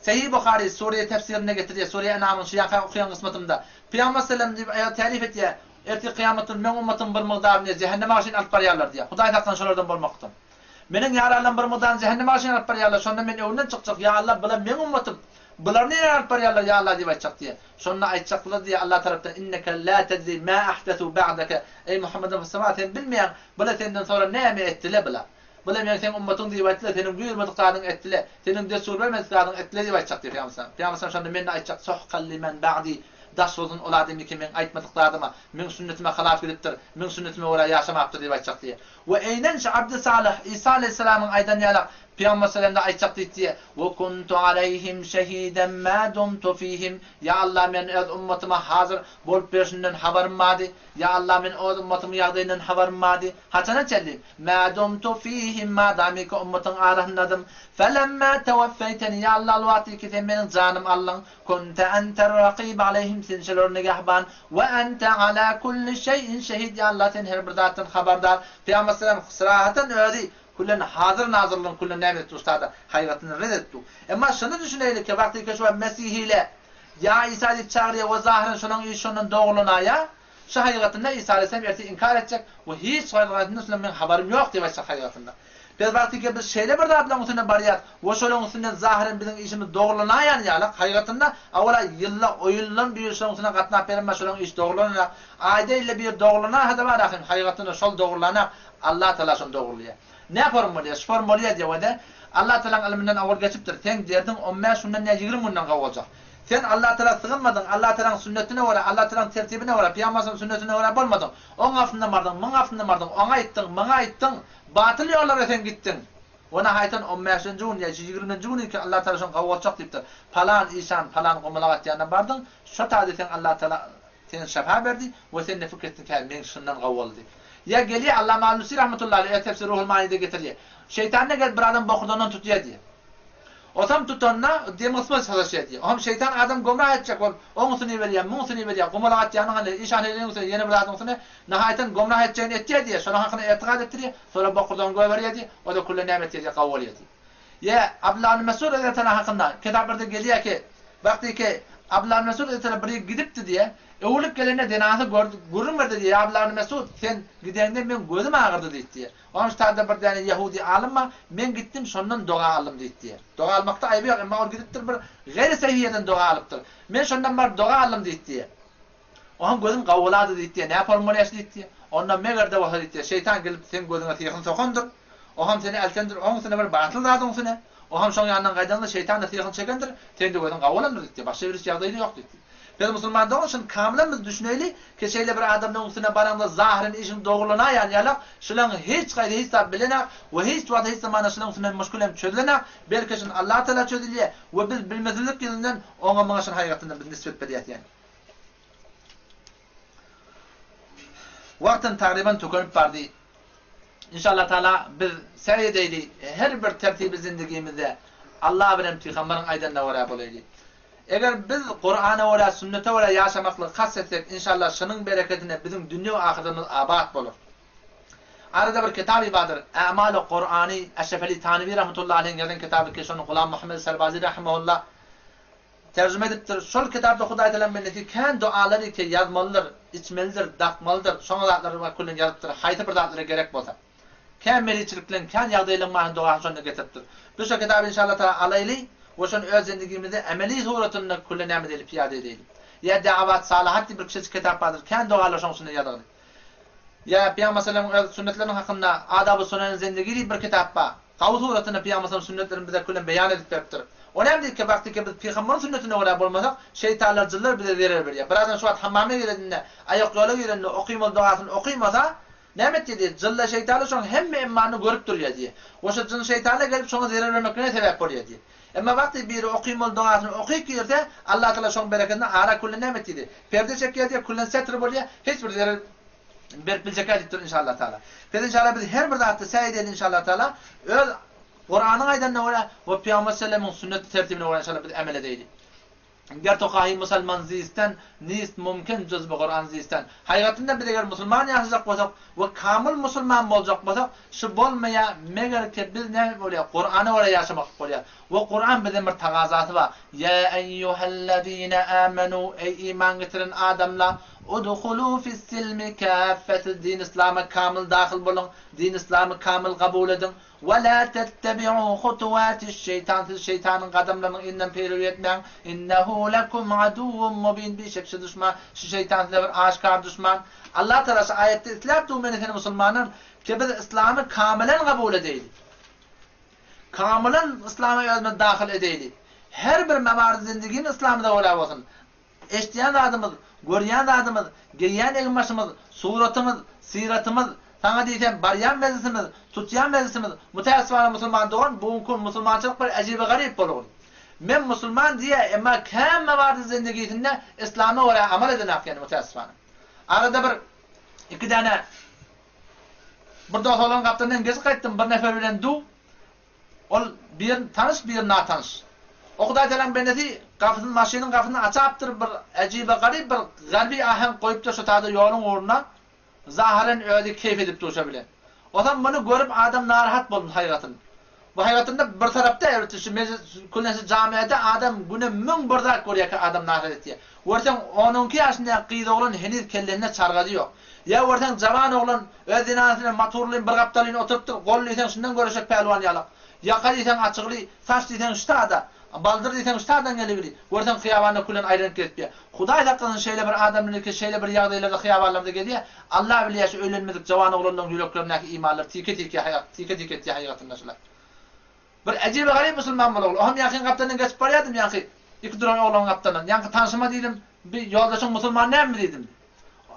Speaker 1: Sahih Buhari Suriye tefsirine getirýär. Suriye En'am'ın şu ýaqa okuyan kısmatymda. Peygamber sallallahu aleyhi ve sellem tarif etýär. Erti kıyametde men ummatym bir migdaryny cehenneme aşyn alyp barýarlar diye. Hudaý tarapdan şolardan bolmakdym. Meniň ýaralarym bir migdaryny cehenneme aşyn alyp barýarlar. Şonda men öwünden çykjak. Ya Allah, bular men ummatym. Bular ne alyp barýarlar ya Allah diýip aýtjak diye. Şonda aýtjaklar diye Allah tarapdan inneke la tedri ma ahdathu ba'daka. Ey Muhammed sallallahu aleyhi ve sellem bilmeýän bular senden sonra näme etdiler bular. Bular men sen ummatyň diýip aýtdylar, senin buyurmadyklaryň etdiler. Senin desur bermediklaryň etdiler diýip aýtjak diye Peygamber. Peygamber şonda menne aýtjak sohqalli men ba'di. Das sözün oladym ki men aýtmadyklaryma, men sünnetime halaf edipdir, men sünnetime wara ýaşamapdyr diýip aýtjak diye. We eýnen şu Abd Salih İsa aleyhissalamyň aýdan ýaly Peygamber sallallahu aleyhi ve sellem aýtjak diye. Ve kuntu aleyhim şehiden ma dumtu fihim. Ya Allah, men öz ummatyma hazır bolup berişinden habarym mady. Ya Allah, men öz ummatymy ýagdaýyndan habarym mady. Haçana çeldim. Ma dumtu fihim ma damika ummatyň arahyndadım. Felemma tewaffaytani ya Allah, wagty ki sen meniň janym aldyň. Kunta enter raqib aleyhim, sen şolary negahban ve ente ala kulli şeyin şehid. Ya Allah, sen her bir zatdan habardar. Peygamber sallallahu aleyhi ve sellem sırahatan öýdi. Kullan hazır nazırlığın kullan nämet ustada hayratını reddetdi. Ama şunu düşüneýlik ki wagty ki şu Mesih ile ya İsa diýip çağırýar we zahiren şonuň işinden dogulanaýa. Şu hayratynda İsa aleyhisselam erti inkar edecek we hiç hayratyndan men habarym ýok diýip aýtjak hayratynda. Biz wagty ki biz şeýle bir zat bilen üstüne barýar we şolaň üstünden zahiren biziň işimiz dogulanaýan ýaly hayratynda awala ýylla oýullan bir işin üstüne gatnap berme şolaň iş dogulanaýar. Aýda ile bir dogulana hada bar ahyň hayratynda şol dogulana Allah Taala şonu dogulýar. Ne formulya? Şu formulya diýende Allah Teala'nın ilminden awal geçipdir. Sen derdin 15 şundan 20 bundan gawalacak. Sen Allah Teala sığınmadın. Allah Teala'nın sünnetine wara, Allah Teala'nın tertibine wara, Peygamber'in sünnetine wara bolmadın. Oň afynda bardın, maň afynda bardın. Oňa aýtdyň, maňa aýtdyň. Batyl ýollara sen gittin. Ona haýtan 15-nji gün ýa 20-nji gün ki Allah Teala şonu gawalacak diýipdir. Falan işan, falan gomalagat ýandan bardın. Şu taýda sen Allah Teala sen şefa berdi we sen nefik etdiň ki men şundan gawaldy. Ya geliyor Allame Alusi rahmetullahi aleyhi tefsir Ruhul Mani'de getiriyor. Şeytan ne gelip bir adam bokurdandan tutuyor diye. Otam tutanna demasma sadaşet diye. Ham şeytan adam gomrah edecek ol. Oňusyny berýär, muňusyny berýär. Gomrahat ýanyňa işanelyňyň ýene bir adamsyny nahaýatan gomrah edeceğini etdi diye. Şoňa hakyny etiqad etdi. Sonra bokurdan goý berýärdi. O da kulle nämet diye kabul etdi. Ya Abdullah ibn Mesud radıyallahu hakkında kitaplarda geliyor ki baktı ki Abdullah ibn Mesud radıyallahu biri gidipti diye ulup gelene denazı görünmedi diye Abdullah ibn Mesud sen gidende ben gözüm ağrıdı diye. Onun üstadda bir tane Yahudi alim var ben gittim şondan dua aldım diye. Dua almakta ayıbı yok ama o gidiptir bir gayri seviyeden dua alıptır. Ben şondan bir dua aldım diye. Onun gözüm kavuladı diye. Ne yapalım onu yaşlı diye. Ondan meğerde var diye. Şeytan gelip sen gözüne yakın sokandır. O ham seni eltendir, o seni bir batıl dadın seni. O ham şoň ýandan gaýdanda şeytan nasihat çekendir. Tendi gözün gawulandyr diýdi. Başga bir ýagdaýy ýok diýdi. Biz musulmanlar üçin kamilen biz düşüneýli, ki şeýle bir adamdan üstüne baranda zahirin işin dogrulyna ýa-ýa şulan hiç gaýry hesap bilenek we hiç wagt hiç zamana şulan üstüne meşgulem çözülenek. Belki şun Allah Teala çözülýär we biz bilmezlik ýüzünden oňa maňa şun haýatyndan biz nisbet berýär ýani. Wagtyn tagriban tökülüp bardy. İnşallah Teala biz seýdeyli her bir tertibi zindagimizde Allah bilen Peygamberin aýdanda wara bolayly. Eger biz Qur'ana wara sünnete wara ýaşamakly kasetsek inşallah şunun bereketine bizim dünýä we ahiremiz abad bolar. Arada bir kitabı vardır. A'mal-ı Qur'ani Eşrefeli Tanvi rahmetullahi aleyh ýazan kitabı ki şonu Gulam Muhammed Serbazi rahimehullah tercüme edipdir. Şol kitapda Hudaý Teala bendeki kan dualary ki ýazmalydyr, içmelidir, dakmalydyr. Şoňa zatlary we kullen ýazypdyr. Haýty bir zatlara gerek bolsa. Kämmelçiliklen kan ýagdaýlaryň maňa dua şonu getiripdir. Bu şu kitabı inşallah Teala alayly we şonu öz zindagimizde ameli suratynda kullen näme edip ýad edeýlik. Ya da'wat salahat bir kiçik kitap bardyr. Kan dualar şoňsyny ýadyr. Ya Peygamber sallallahu aleyhi ve sellem sünnetleriň hakynda adab-ı sunan zindagili bir kitap bar. Gawy suratyny Peygamber sünnetlerini bize kullen beýan edip beripdir. O näme ki wagty ki biz Peygamber sünnetine wara bolmasak, şeytanlar jyllar bize berer berýär. Birazdan şu wagt hammamy gelende, aýak ýola gelende okuymaly duasyny okumasa, näme diýdi? Jylla şeytanlar şoň hemme emmany görüp durýar diýe. Oşa jyn şeytanlar gelip şoňa zerer vermekine sebäp bolýar diýe. Emma wagty biri okuymaly duasyny okuyup girse, Allah Teala şoň bereketini ara kullen näme diýdi? Perde çekýär diýe, kullen setr bolýar, hiç bir zerer berpiljek edipdir inşallah Teala. Biz inşallah biz her bir zatda säýdeli inşallah Teala öz Qur'anyň aýdanda wara we Peygamber sallallahu sünnet tertibine wara inşallah biz amel edeylik. Ger toqahy musulman zistan nist mumkin juz bu Qur'an zistan. Haýatynda biz eger musulman ýaşajak bolsak we kamil musulman boljak bolsak, şu bolmaýa meger ki biz näme bolýar? Qur'any wara ýaşamak bolýar. We Qur'an bize bir tagazaty bar. Ya eyyuhellezine amanu ey iman getiren adamlar udkhulu fis-silmi kaffat din İslam'a kamil dahil bolun, din İslam'ı kamil kabul edin. Ve la tettebi'u hutuwatiş-şeytan, siz şeytanın kadamlarını inden peyrivî etmeyin. İnnehu lekum aduvvun mubin, bir şekilde düşman, şu şeytan size bir aşkar düşman. Allah Teala ayette İslam tümeni musulmanın ki biz İslam'ı kamilen kabul edeylik. Kamilen İslam'a özüne dahil edeylik. Her bir memarı zindaginin İslam'da ola bolsun. Eşdiýän adamız, görýän adamız, giýýän elmaşymyz, suratymyz, siratymyz, sana diýsem barýan mezisimiz, tutýan mezisimiz, mutaýassifana musulman dogan, bugunky musulmançylyk bir ajibi garyp bolur. Men musulman diýe, emma kämme bardy zindigisinde İslama wara amal edenek ýani mutaýassifana. Arada bir iki däne bir dogalan gapdan geç gaýtdym, bir nefer bilen du. Ol bir tanış, bir natanış. O Hudaý Teala bendeki gafyny maşynyň gafyny açapdyr, bir ajibi garyp bir garbi ahem goýup şu taýda ýoluň ornuna zahiren öýde keyf edip durşa bilen. Odan bunu görüp adam narahat bolmuş haýatynda. Bu haýatynda bir tarapda ertişi kullensi jamiýede adam güne müň bir zat görýär ki adam narahat etýär. Wersen 12 ýaşynda gyýdy oglan henir kellenine çargady ýok. Ya wersen jawan oglan öz dinasyny maturlyň bir gapdalyny oturupdyr, gollysan şundan görüşek pehlwan ýalak. Ýaka diýsen açykly, saç diýsen ştada. Baldır diýsen ustadan gelegili. Görsen hyýawanda kullen aýranyp ketdi. Hudaý hakkynda şeýle bir adamnyky şeýle bir ýagdaýlarda hyýawanlarda gelýär. Allah bilýär öýlenmedik jawan oglanyň ýüreklerindäki imanlar tike-tike haýatynda şular. Bir ajibi garyp musulman bolýar. Oňam ýakyn gapdan geçip barýardym ýa-ki. Iki duran oglan gapdan. Ýa-ki tanşyma diýdim, bir ýoldaşyň musulman näme diýdim.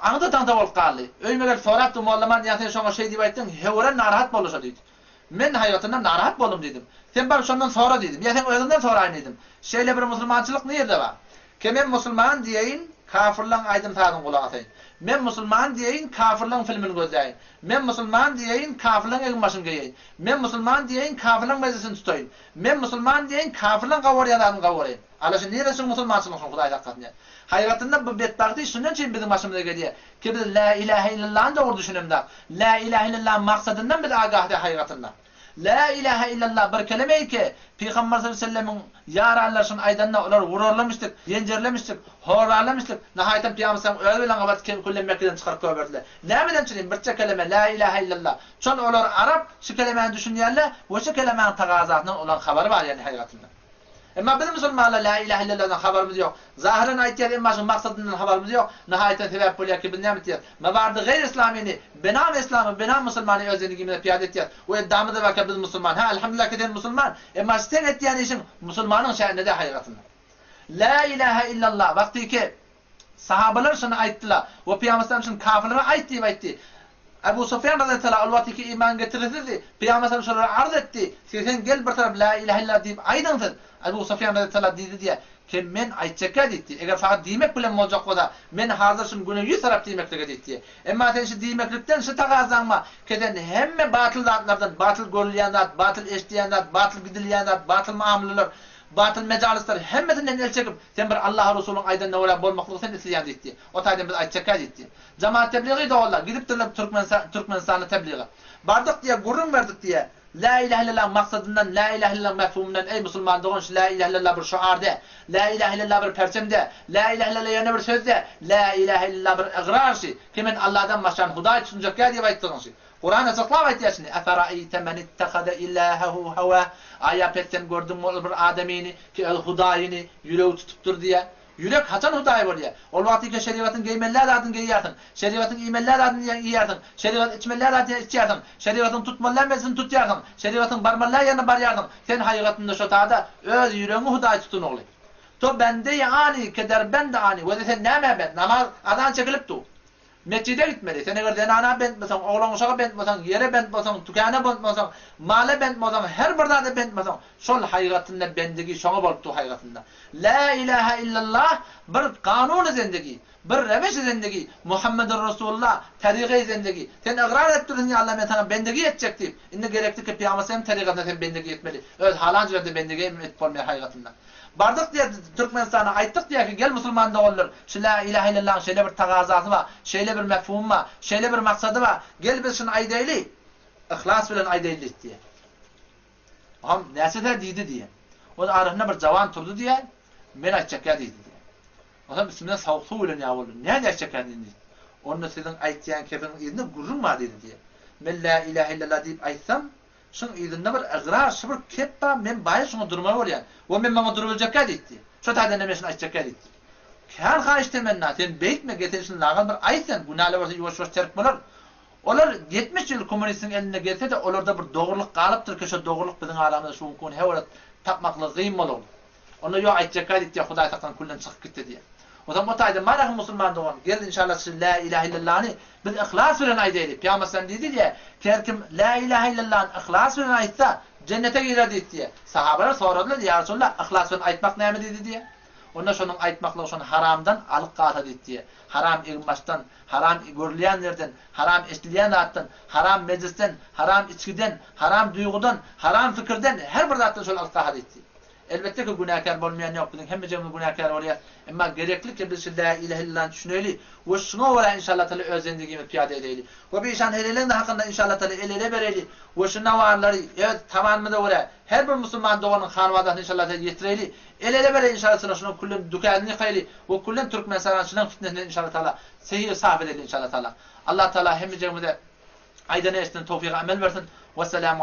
Speaker 1: Aňda tanta bolup galdy. Öýmegel sorapdy muallaman ýa-ki şoňa şeý diýip aýtdyň, "Hewren narahat bolýar" diýdi. Men hayatımdan narahat bolum dedim. Sen bar şondan sonra dedim. Ya sen özünden sonra aynı dedim. Şeýle bir musulmançylyk nerede bar? Ki men musulman diýeýin, kafirlaryň aýdym taýdan gulak atayın. Men musulman diyeyin kafirlerin filmini gözleyin. Men musulman diyeyin kafirlerin elin başını giyeyin. Men musulman diyeyin kafirlerin meclisini tutayın. Men musulman diyeyin kafirlerin kavuryanlarını kavurayın. Alaşın neresin musulmansın Huday hakikatine. Hayratında bu bedbahtı şundan için bizim başımıza geliyor. Ki biz la ilahe illallah'ın doğru düşünüm da. La ilahe illallah maksadından biz agahda hayratında. La ilahe illallah bir kelime ki Peygamber sallallahu aleyhi ve sellem'in yararlaşın aydanına onlar vururlamıştık, yencerlemiştik, horarlamıştık. Nihayeten Peygamber sallallahu aleyhi ve sellem abat kullen Mekke'den çıkarıp koyverdiler. Nämeden çinin bir kelime la ilahe illallah. Çon onlar Arap şu kelimeyi düşünýärler, o şu kelimenin tagazatından olan haberi var yani hayatında. Ama bizim Müslümanlar la ilahe illallah'dan haberimiz yok. Zahiren ayetler emmasın maksadından haberimiz yok. Nihayeten sebep bolýar ki biz näme diýär? Mabardy gayr İslamini, benam İslamı, benam Müslümany özüni gimine piýade etýär. O edamda baka biz Müslüman. Ha elhamdülillah ki Müslüman. Emma sen etýän işin Müslümanyň şeýnede hayatında. La ilahe illallah vakti ki sahabalar şunu aýtdylar. O Peygamber şunu kafirlere aýtdy. Ebu Sufyan radıyallahu anh al-vakti ki iman getirirdi. Peygamber sallallahu arz etti. Sen gel bir taraf la ilahe illallah deyip aydınsın. Ebu Sufyan radıyallahu anh dedi diye ki men aytçakad etti. Eğer fakat demek bilen olacak o da men hazır şun günü 100 taraf demeklik etti. Emma sen şu demeklikten şu tagazanma keden hemme batıl zatlardan, batıl görülýän, batıl eşdiýän, batıl gidilýän, batıl muameleler, batıl mecalisler hemmetinden el çekip sen bir Allah Resulü'nün aydan nöwre bolmaklygy sen isleýän etdi. O taýdan biz aytçakad etdi. Cemaat tebliği de ollar. Gidip de Türkmenistan'a tebliği. Bardık diye, gurrun verdik diye. La ilahe illallah maksadından, la ilahe illallah mefhumundan ey Müslüman doğun la ilahe illallah bir şuarda, la ilahe illallah bir perçemde, la ilahe illallah yana bir sözde, la ilahe illallah bir iqrarşı. Kimin Allah'dan başkan Huday tutunacak ya diye ayıttığın şey. Kur'an açıklama ayetiyasını. Efera'eyte men ittehade ilahehu hava. Ayapetten gördün mü bir ademini ki Hudayını yüreği tutuptur diye. Yürek haçan Huday bol ya. Ol vakti ki şeriatın giymeller adını giyyardın. Şeriatın giymeller adını giyyardın. Şeriat içmeller adını içyardın. Şeriatın tutmalar mezini tutyardın. Şeriatın barmalar yanına baryardın. Sen hayatında şu taada öz yüreğini Huday tutun oğlu. To bende yani keder ben de ani. Ve de sen neme ben? Namaz adan çekilip tu. Mescide gitmedi. Sen eğer denana bentmesen, oğlan uşağı bentmesen, yere bentmesen, tükane bentmesen, male bentmesen, her birda da bentmesen, şol hayatında bendigi şoňa bolup tu hayatında. La ilahe illallah bir kanun zendigi, bir reveş zendigi, Muhammedur Resulullah tariqi zendigi. Sen iqrar etdirin ya Allah men sana bendigi etjek diýip. Indi gerekli ki Peygamberin tariqatyna sen bendigi etmeli. Öz halanca da bendigi etip bolmaýar hayatında. Bardık diye Türkmenistan'a ayttık diye ki gel Müslüman da olur. Şu la ilahe illallah şöyle bir tagazatı var, şöyle bir mefhumu var, şöyle bir maksadı var. Gel biz şunu aydaylı, ihlas bilen aydaylı diye. Ham nesede dedi diye. O da arasında bir cavan turdu diye, men aytacak ya dedi diye. O da bismillah soğuk su bilen ya oldu. Ne aytacak ya dedi. Onun sizin aytyan kefenin izinde gurrun var dedi diye. Men la ilahe illallah deyip aytsam, şun izinde bir iqrar, şubur keppa men bayi şunu durma var ya. O men bana durulacak ya dedi. Şu tadan nemesini aytacak ya dedi. Her haş temenna sen beytme getirsin lagan bir aytsan günahlar varsa yuvaş terk bolar. Olar 70 yıl komünistin eline gelse de olarda bir doğruluk kalıptır ki şu doğruluk bizim aramızda şu mümkün hevelet tapmakla kıyım olur. Onu yo aytacak ya dedi Huday takdan kullan çıkıp gitti diye. O zaman o tayda maraq Müslüman doğan. Gel inşallah siz la ilahe illallah'ını biz ihlas bilen aydaylı. Peygamber sen dedi diye her kim la ilahe illallah'ın ihlas bilen aytsa cennete girer diye. Sahabeler soradılar ya Resulullah ihlas bilen aytmak näme dedi diye. Onda şonun aytmakla şonu haramdan alıp qata diye. Haram ilmastan, haram görülýänlerden, haram eşdilýänlerden, haram meclisten, haram içkiden, haram duygudan, haram fikirden her bir zatdan şol alıp qata diye. Elbette ki günahkar bolmayan yok. Bizim hemmecemiz günahkar bolýar. Emma gerekli ki biz la ilahe illallah düşüneli. Ve şuna wala inşallah taala özendigi piyade edeli. Ve bir şan helelen de hakkında inşallah taala elele bereli. Ve şuna varları evet tamamında wala her bir Müslüman doğanın hanwadasyny inşallah taala yetireli. Elele bere inşallah şuna kullun dukanını qayli ve kullun Türkmenistan şuna fitnesinden inşallah taala sehir sahip edeli inşallah taala. Allah taala hemmecemize aydana eşten tawfik amel versin. Ve selamu